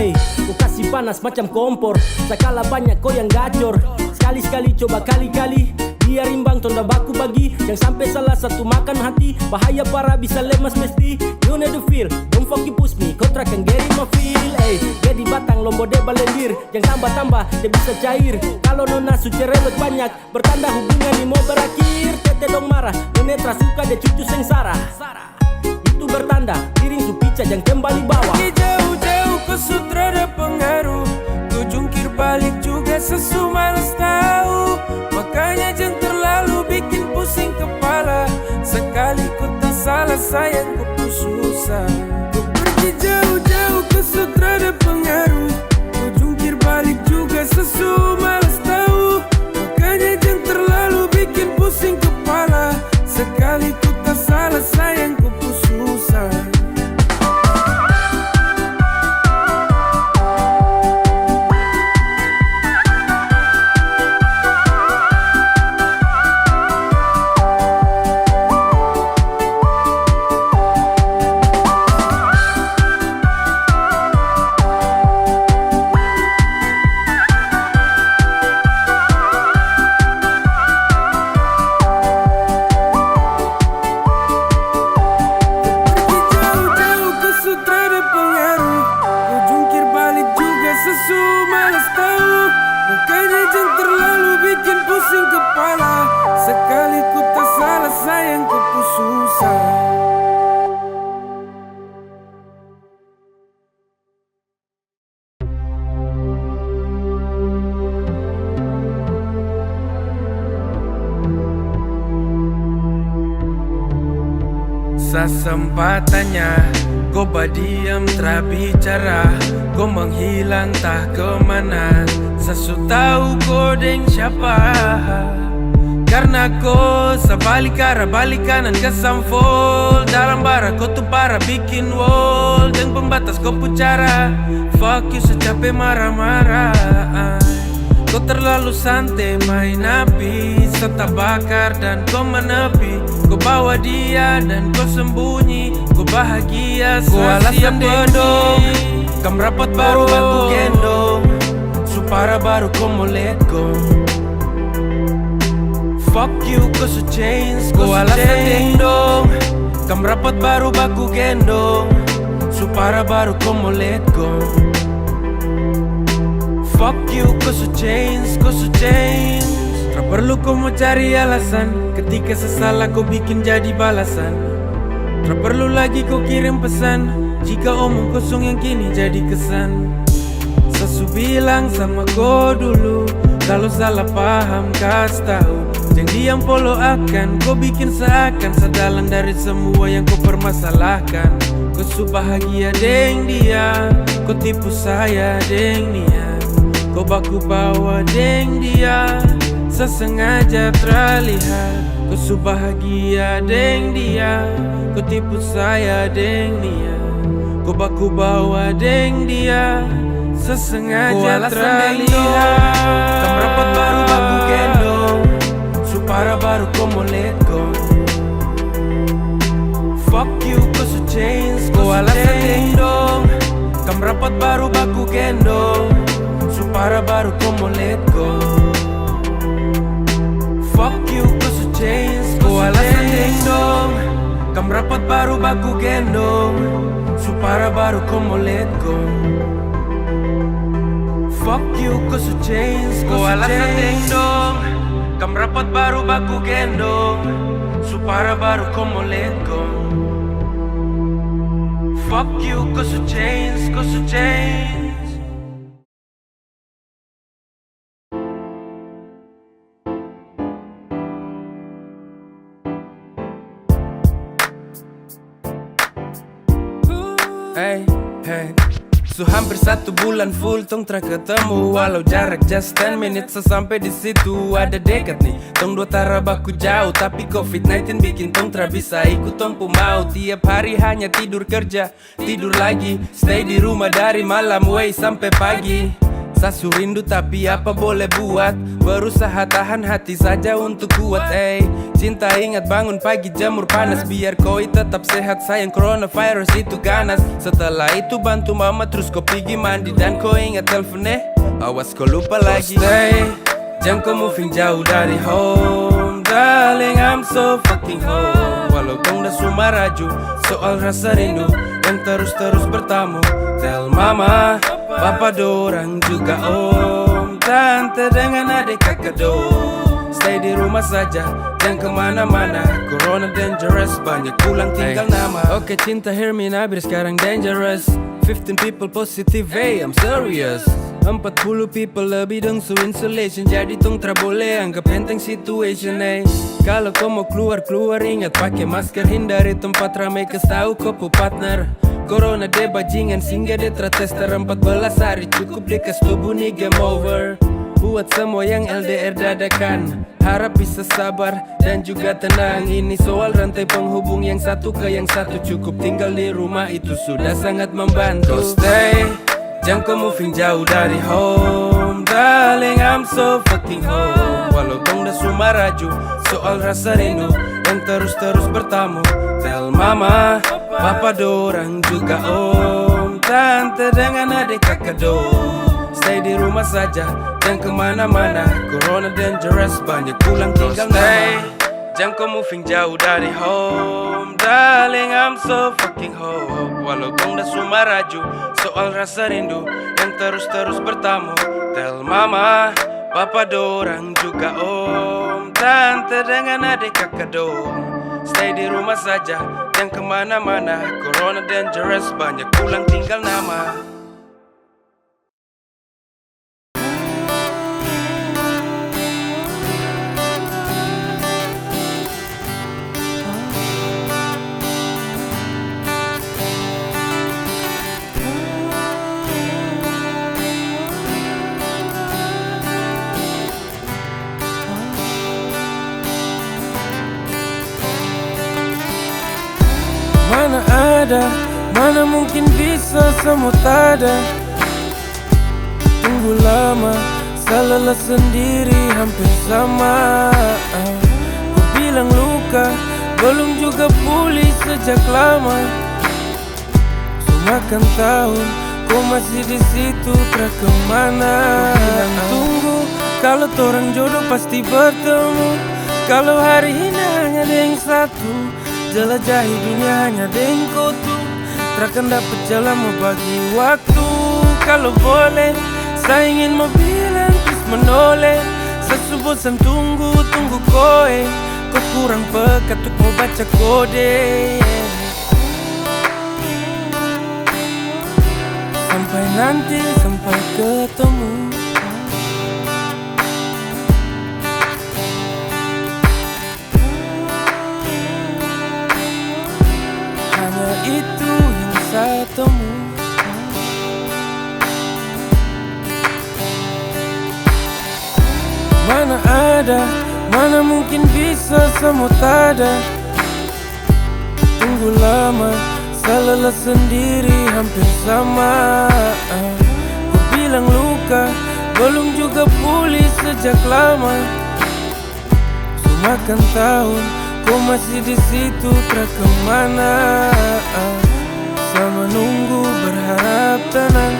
Hey, kau kasih panas macam kompor, sekala banyak kau yang gacor. Sekali-sekali coba kali-kali, biar imbang tonda baku bagi. Jangan sampai salah satu makan hati, bahaya parah bisa lemas mesti. You know the feel, don't fucking push me, kau trakan geri ma feel. Jadi batang lombo de balendir, jangan tambah-tambah dia bisa cair. Kalau nona suci rewet banyak, bertanda hubungan ini mau berakhir. Tete dong marah, nenetra suka dia cucu sengsara. Itu bertanda, piring su pica jangan kembali bawah.
Pergi jauh-jauh ke sutra ada pengaruh, kau jungkir balik juga sesu malas tahu. Makanya jangan terlalu bikin pusing kepala, sekali ku tak salah sayang ku susah. Kau pergi jauh sesempatannya. Kau berdiam tak bicara, kau menghilang tak kemana. Sesu tahu kau deng siapa, karena kau sebalik arah balik kanan ke samfol. Dalam bara kau tuh parah bikin wall, dan pembatas kau pucara. Fuck you secapek marah-marah. Kau terlalu santai main api, serta bakar dan kau menepi. Kau bawa dia dan kau sembunyi, kau bahagia kau alasan bodoh. Kam rapat baru aku gendong, supara baru kau mau let go. Fuck you kau so change, kau alasan dengdong. Kam rapat baru baku gendong, supara baru kau mau let go. Fuck you, kau so change, kau so change. Tak perlu kau mau cari alasan, ketika sesalah kau bikin jadi balasan. Tak perlu lagi kau kirim pesan, jika omong kosong yang kini jadi kesan. Sesu bilang sama kau dulu, kalau salah paham kasih tahu. Jangan diam polo akan, kau bikin seakan sedalan dari semua yang kau permasalahkan. Kau su bahagia deng dia, kau tipu saya deng dia. Kau baku bawa deng dia, sesengaja terlihat. Kau su bahagia deng dia, kau tipu saya deng dia. Kau baku bawa deng dia, sesengaja terlihat. Kam rapat baru baku gendong, supara baru kau mau let go. Fuck you kau su change, kau alasan dengdong. Kam rapat baru baku gendong, supara baru kau mau let go. Fuck you kau so change, kau alasan dengdong. Kam rapat baru baku gendong, supara baru kau mau let go. Fuck you kau so change, kau alasan dengdong. Kam rapat baru baku gendong, supara baru kau mau let go. Fuck you kau so change, kau so change. Hey, hey. So hampir 1 bulan full tong tra ketemu, walau jarak just 10 minutes sampai di situ. Ada dekat nih, tong dua tara baku jauh, tapi COVID-19 bikin tong tra bisa ikut tong mau. Tiap hari hanya tidur kerja, tidur lagi, stay di rumah dari malam way sampai pagi. Sasu rindu tapi apa boleh buat, berusaha tahan hati saja untuk kuat. Cinta ingat bangun pagi jamur panas, biar koi tetap sehat sayang, coronavirus itu ganas. Setelah itu bantu mama terus kau pergi mandi, dan kau ingat teleponnya, awas kau lupa lagi. Stay, jangan kau moving jauh dari home, darling I'm so fucking home. Walau kau dah semua raju, soal rasa rindu yang terus-terus bertamu. Tell mama, papa dorang juga om, tante dengan adik kakak dong. Stay di rumah saja, jangan kemana-mana. Corona dangerous, banyak pulang tinggal nama. Oke cinta hear me nabir sekarang dangerous. 15 people positive, hey I'm serious. 40 people lebih dong su insulation, jadi tong tra boleh anggap enteng situation. Kalau kau mau keluar ingat pakai masker, hindari tempat ramai kesau kau pu partner. Corona de bajingan singgah de tester 14 hari cukup dekas tubuh nih game over. Buat semua yang LDR dadakan, harap bisa sabar dan juga tenang. Ini soal rantai penghubung yang satu ke yang satu, cukup tinggal di rumah itu sudah sangat membantu. So stay, jangan kau moving jauh dari home, darling I'm so fucking home. Walau tong dah semua raju, soal rasa rindu yang terus-terus bertamu. Tell mama, papa dorang juga om, tante dengan adik kakak dong. Stay di rumah saja, jangan kemana-mana. Corona dangerous, banyak pulang tinggal nama. Jangan kau moving jauh dari home, darling I'm so fucking home. Walau tong dah semua raju, soal rasa rindu yang terus-terus bertamu. Tell mama, papa dorang juga om, tante dengan adik kakak dong. Stay di rumah saja, jangan kemana-mana. Corona dangerous, banyak pulang tinggal nama. ada, mana mungkin bisa semua tak ada. Tunggu lama, salah sendiri hampir sama. Ku bilang luka, belum juga pulih sejak lama. Semakan tahun, kau masih di situ tak kemana. Bilang tunggu, kalau torang jodoh pasti bertemu. Kalau hari ini hanya ada yang satu, jelajahi dunia hanya ada yang kau tuh. Takkan dapat jalan mau bagi waktu. Kalau boleh, saya ingin mau bilang please menoleh. Sesubosan tunggu koe. Kau kurang peka untuk mau baca kode. Sampai nanti, sampai ketemu. Hanya itu yang saya temu. Mana ada, mana mungkin bisa semua tak ada. Tunggu lama, salah sendiri hampir sama. Ku bilang luka, belum juga pulih sejak lama. Semakan tahun, kau masih di situ tak kemana. Sama nunggu berharap tenang,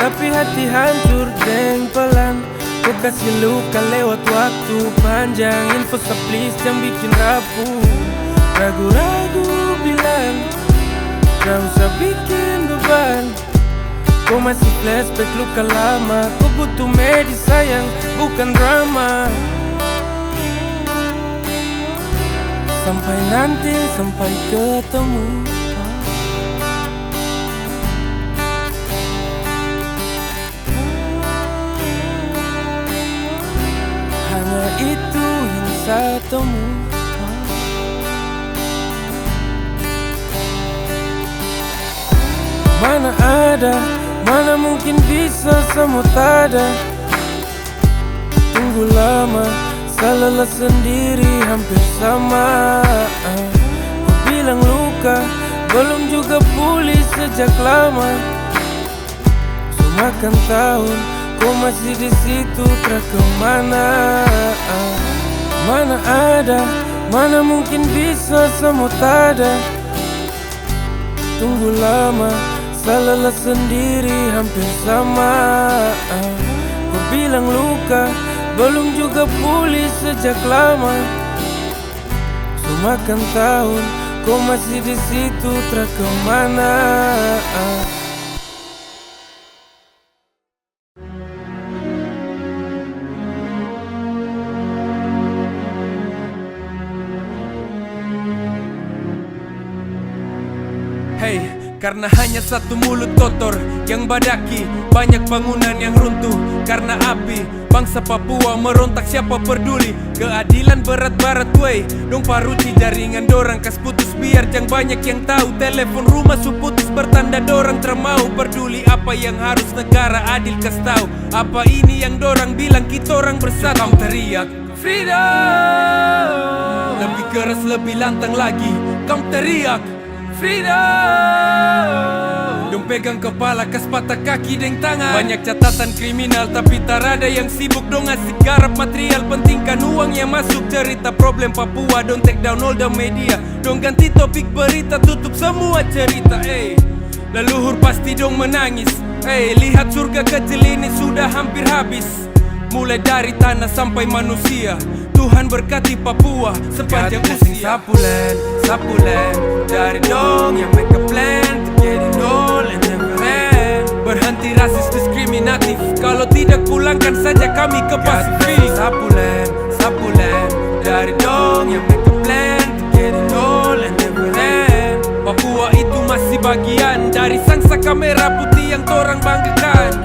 tapi hati hancur deng pelan. Kau kasih luka lewat waktu panjang. Info please jangan bikin rapuh. Ragu-ragu bilang gak usah bikin beban. Kau masih flashback luka lama. Kau butuh medis sayang, bukan drama. Sampai nanti, sampai ketemu. Hanya itu yang saya temu. Mana ada, mana mungkin bisa semua tak ada. Tunggu lama, salah sendiri hampir sama. Ku bilang luka, belum juga pulih sejak lama. Semakan tahun, kau masih di situ tak kemana. Mana ada, mana mungkin bisa semua tak ada. Tunggu lama, salah sendiri hampir sama. Ku bilang luka, belum juga pulih sejak lama. Semakan tahun, kau masih di situ tak kemana.
Hey, karena hanya satu mulut kotor yang badaki, banyak bangunan yang runtuh karena api. Bangsa Papua merontak, siapa peduli? Keadilan berat barat wey. Dong paruti jaringan dorang kas putus biar jang banyak yang tahu. Telepon rumah su putus bertanda dorang termau peduli. Apa yang harus negara adil kas tahu? Apa ini yang dorang bilang kita orang bersatu? Kamu teriak freedom, lebih keras lebih lantang lagi. Kamu teriak freedom, dong pegang kepala kas patah kaki deng tangan. Banyak catatan kriminal tapi tak ada yang sibuk. Dong ngasih garap material pentingkan uang yang masuk. Cerita problem Papua dong take down all the media. Dong ganti topik berita tutup semua cerita. Leluhur pasti dong menangis. Lihat surga kecil ini sudah hampir habis. Mulai dari tanah sampai manusia. Tuhan berkati Papua sepanjang usia. Sapulen dari dong yang make a plan to get it all and never end. Berhenti rasis diskriminatif, kalau tidak pulangkan saja kami ke Pasifik. Sapulen dari dong yang make a plan to get it all and never end. Papua itu masih bagian dari sang saka merah putih yang torang banggakan.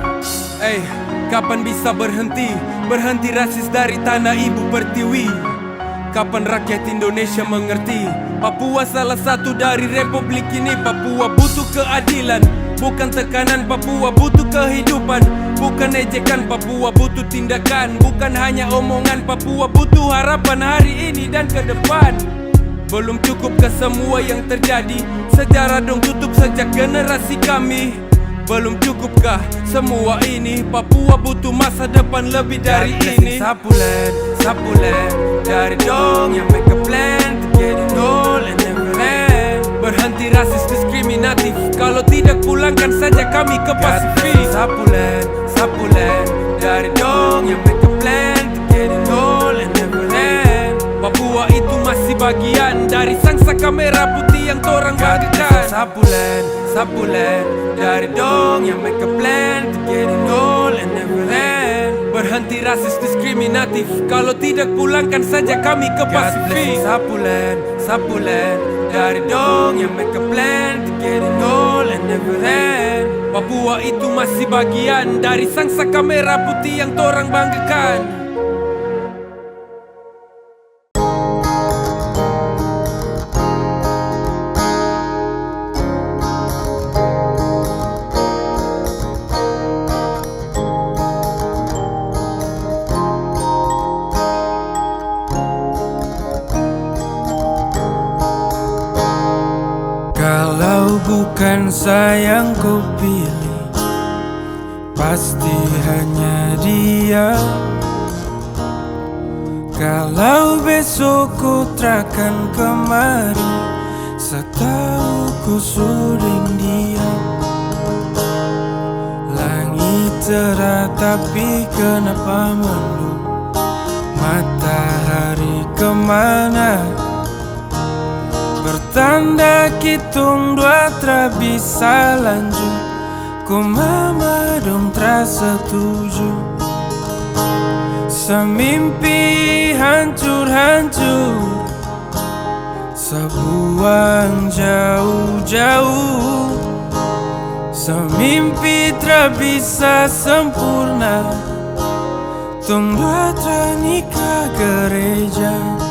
Kapan bisa berhenti? Berhenti rasis dari tanah ibu pertiwi. Kapan rakyat Indonesia mengerti? Papua salah satu dari republik ini. Papua butuh keadilan, bukan tekanan. Papua butuh kehidupan, bukan ejekan. Papua butuh tindakan, bukan hanya omongan. Papua butuh harapan hari ini dan ke depan.
Belum cukup ke semua yang terjadi? Sejarah dong tutup sejak generasi kami. Belum cukupkah semua ini? Papua butuh masa depan lebih dari ini. Sapulen, dari dong yang make a plan to get it all and never end. Berhenti rasis diskriminatif, kalau tidak pulangkan saja kami ke Pasifik. Sapulen, dari dong yang make a plan to get it all and never end. Papua itu masih bagian dari sangsaka merah putih yang torang bagikan. Sapulen, dari dong yang make a plan to get it all and never end. Berhenti rasis diskriminatif, kalau tidak pulangkan saja kami ke Pasifik. Sapulen, dari dong yang make a plan to get it all and never end. Papua itu masih bagian dari sangsaka merah putih yang torang banggakan. Kalau bukan sayang ku pilih, pasti hanya dia. Kalau besok ku takkan kemari, setahu ku suding dia. Langit cerah tapi kenapa mendung? Matahari kemana? Bertanda hitung dua tak bisa lanjut. Ku mama dong tak setuju. Semimpi hancur-hancur, sebuang jauh-jauh. Semimpi tak bisa sempurna, tung dua tak nikah gereja.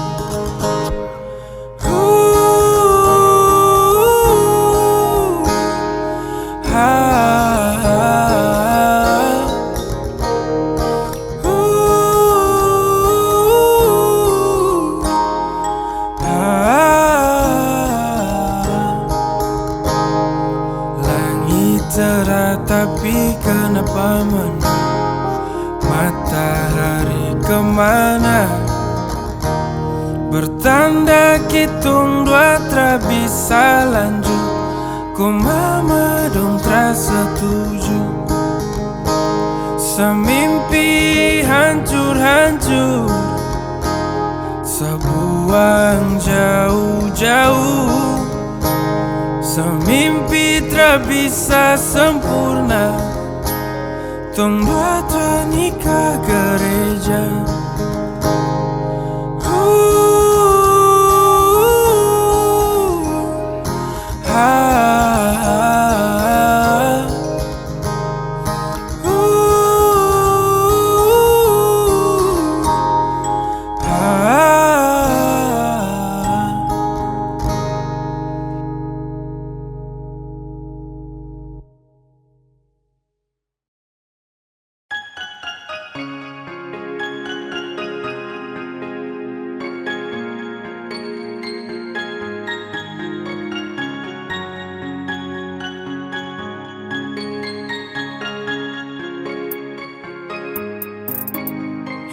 Langit cerah tapi kenapa mendung? Matahari kemana? Bertanda hitung dua tak bisa lanjut. Ku mama dong tak setuju. Semimpi hancur-hancur, sebuang jauh-jauh. Semimpi tak bisa sempurna, tung dua tak nikah gereja.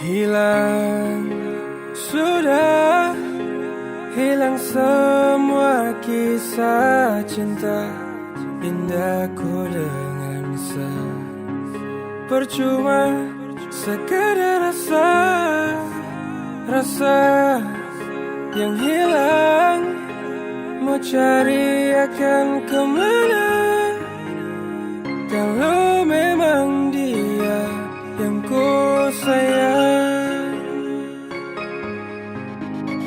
Hilang, sudah hilang semua kisah cinta indahku dengan percuma sekadar rasa yang hilang. Mau cari akan kemana kalau memang dia yang ku sayang.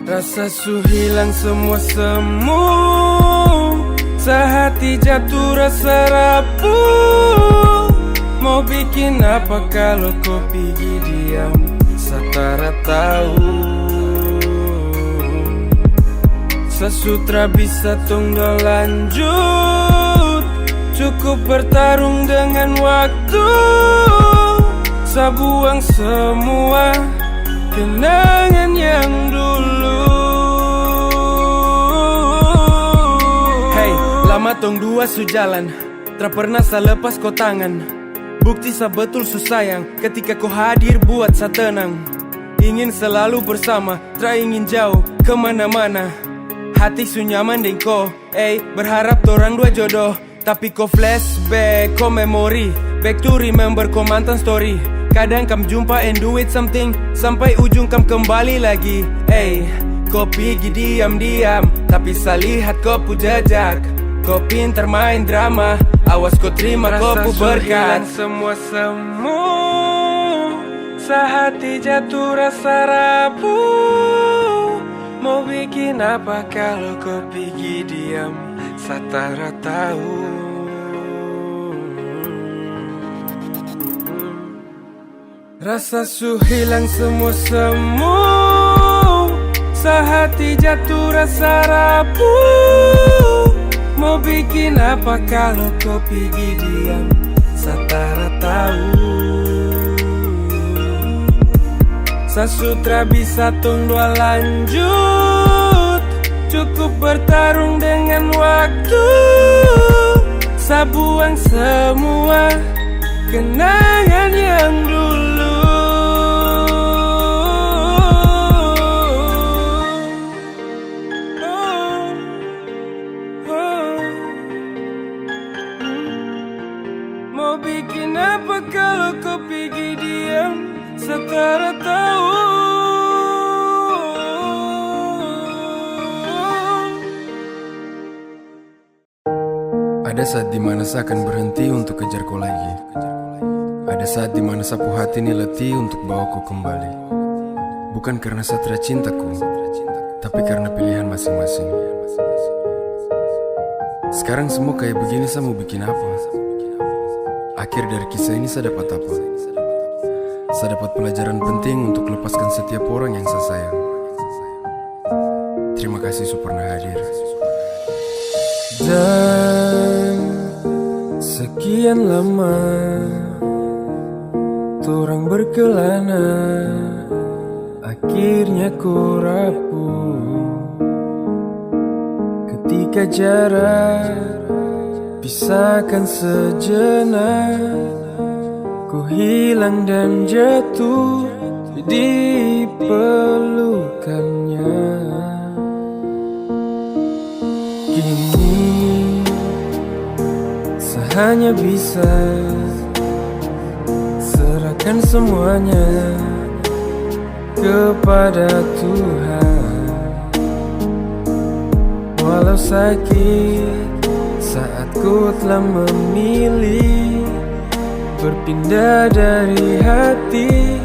Rasa su hilang semua semu, sehati jatuh rasa rapuh. Mau bikin apa kalau kau pergi diam, satara tahu. Sesutra bisa tunggu lanjut, cukup bertarung dengan waktu. Sabuang semua kenangan yang dulu. Selama tong dua sujalan, tak pernah sa lepas kau tangan. Bukti sa betul su sayang, ketika kau hadir buat sa tenang. Ingin selalu bersama, tak ingin jauh kemana-mana. Hati su nyaman deng kau, berharap torang dua jodoh. Tapi kau flashback, kau memori, back to remember kau mantan story. Kadang kam jumpa and do it something, sampai ujung kam kembali lagi. Kau pergi diam-diam, tapi sa lihat kau pu jejak. Kau pintar main drama, awas kau terima kau pu berkat. Semua semu, sehati jatuh rasa rapuh. Mau bikin apa kalau kau pergi diam, satara tahu. Rasa su hilang semua semu, sehati jatuh rasa rapuh. Mau bikin apa kalau kau pergi diam, satara tahu. Sasutra bisa tong dua lanjut, cukup bertarung dengan waktu. Sabuang semua kenangan yang dulu. Mau bikin apa kalau kau pergi diam, setara tahu. Ada saat dimana saya akan berhenti untuk kejar kau lagi. Ada saat dimana sapu hati ini letih untuk bawa kau kembali. Bukan karena saya tidak cintaku, tapi karena pilihan masing-masing. Sekarang semua kayak begini, saya mau bikin apa? Akhir dari kisah ini saya dapat apa? Saya dapat pelajaran penting untuk lepaskan setiap orang yang saya sayang. Terima kasih sudah pernah hadir. Dan sekian lama torang berkelana, akhirnya ku rapuh. Ketika jarak pisahkan sejenak, ku hilang dan jatuh di pelukannya. Kini saya hanya bisa serahkan semuanya kepada Tuhan. Walau sakit saat ku telah memilih berpindah dari hati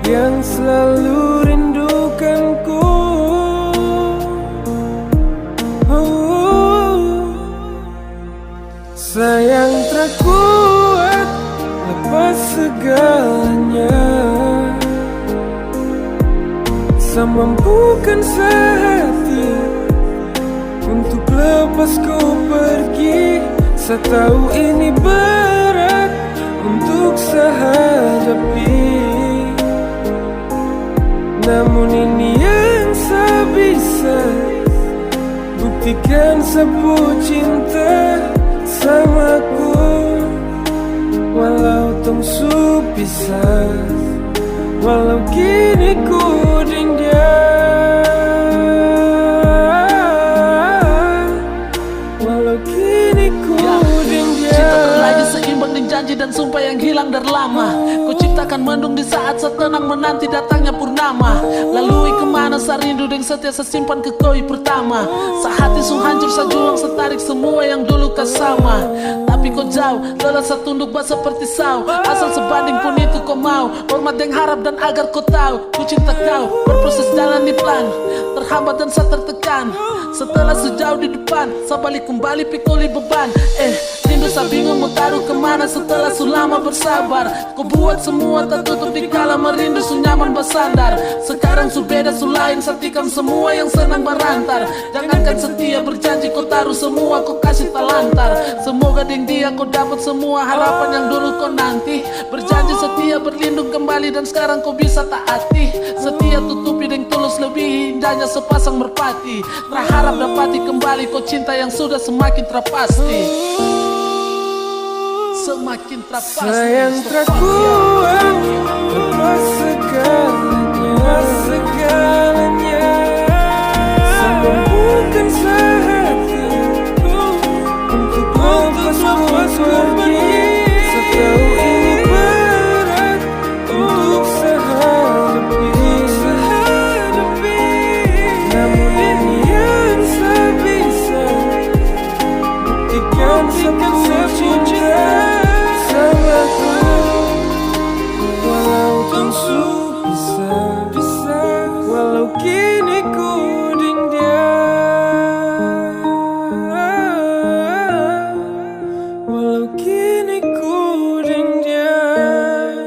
yang selalu rindukanku. Sayang tak kuat lepas segalanya, semampukan sehati untuk lepas kau pergi. Saya tahu ini berat untuk saya hadapi, namun ini yang saya bisa buktikan. Sebuah cinta samaku, walau tong su pisah, walau kini ku dingga, walau kini ku dingga.
Cinta terlaju seimbang dengan janji dan sumpah yang hilang dari lama. Ku ciptakan mendung di saat setenang menanti datangnya purnama. Lalui kemana sa rindu dan setia sesimpan ke koi pertama. Sehati sung hancur sa juang setarik semua yang dulu kau sama. Tapi kau jauh, lelah sa tunduk bah seperti sau. Asal sebanding pun itu kau mau. Hormat yang harap dan agar kau tahu, ku cinta kau, berproses jalan di plan. Terhambat dan sa tertekan, setelah sejauh di depan, sa balik kembali pikuli beban. Rindu sa bingung mau taruh kemana setelah selama bersabar. Kau buat semua tertutup di kala merindu su nyaman bersandar. Sekarang su beda su lain, satikam semua yang senang berantar. Jangankan setia berjanji kau taruh semua, kau kasih talantar. Semoga dengan dia kau dapat semua harapan yang dulu kau nanti. Berjanji setia berlindung kembali dan sekarang kau bisa taati. Setia tutupi dengan tulus lebih
indahnya sepasang merpati. Berharap dapati kembali kau cinta yang sudah semakin terpasti. Semakin terpasti.
Sayang terkuat, lepas segalanya, sempurnakan sehatiku untuk lepas pergi. Setahu ini berat untuk sehadapi, namun ini yang saya bisa buktikan semua cinta samaku. Walau tungsu bisa, walau kini ku dingin, walau kini ku dingin.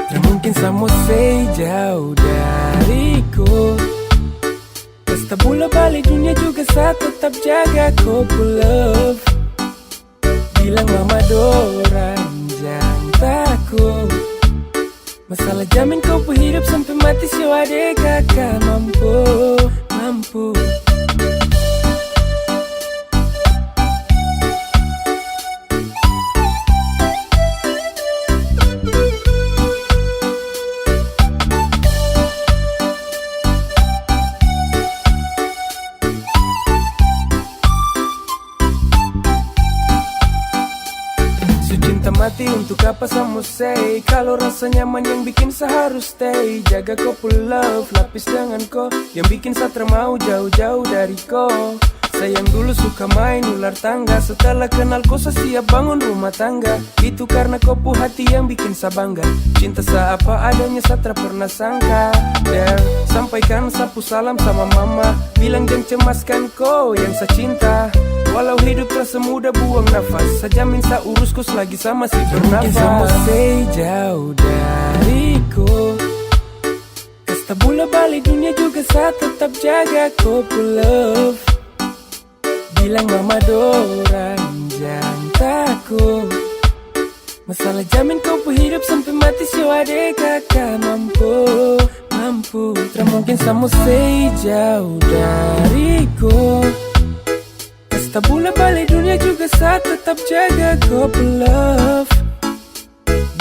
Tak mungkin sama say jauh dariku. Pesta bola balik dunia juga saya tetap jaga kau love. Bilang mama Dora jangan takut. Masalah jamin kau hidup sampai mati si adik kakak mampu. Mati untuk apa sama say? Kalau rasa nyaman yang bikin saya harus stay. Jaga kau love, lapis dengan kau yang bikin saya termau jauh-jauh dari kau. Sayang dulu suka main ular tangga, setelah kenal kau saya siap bangun rumah tangga. Itu karena kau hati yang bikin saya bangga. Cinta saya apa adanya saya tak pernah sangka. Dan sampaikan sapu salam sama mama, bilang jangan cemaskan kau yang saya cinta. Walau hidup terasa mudah buang nafas, saya jamin saya urus kau selagi sama si bernafas. Mungkin sama say jauh dariku. Pesta bola balik dunia juga saya tetap jaga kau love. Bilang mama Dora jangan takut. Masalah jamin kau hidup sampai mati si adik kakak mampu. Tak mungkin sama say jauh dariku. Pesta bola balik dunia juga saya tetap jaga kau love.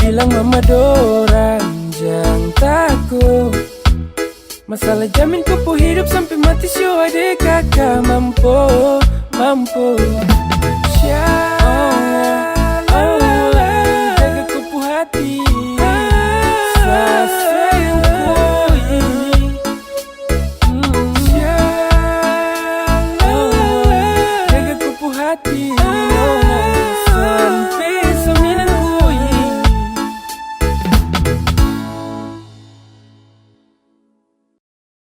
Bilang mama Dora jangan takut. Masalah jamin kau hidup sampai mati si adik kakak mampu. Jaga kau hati, sayangku ini. Jaga kau hati,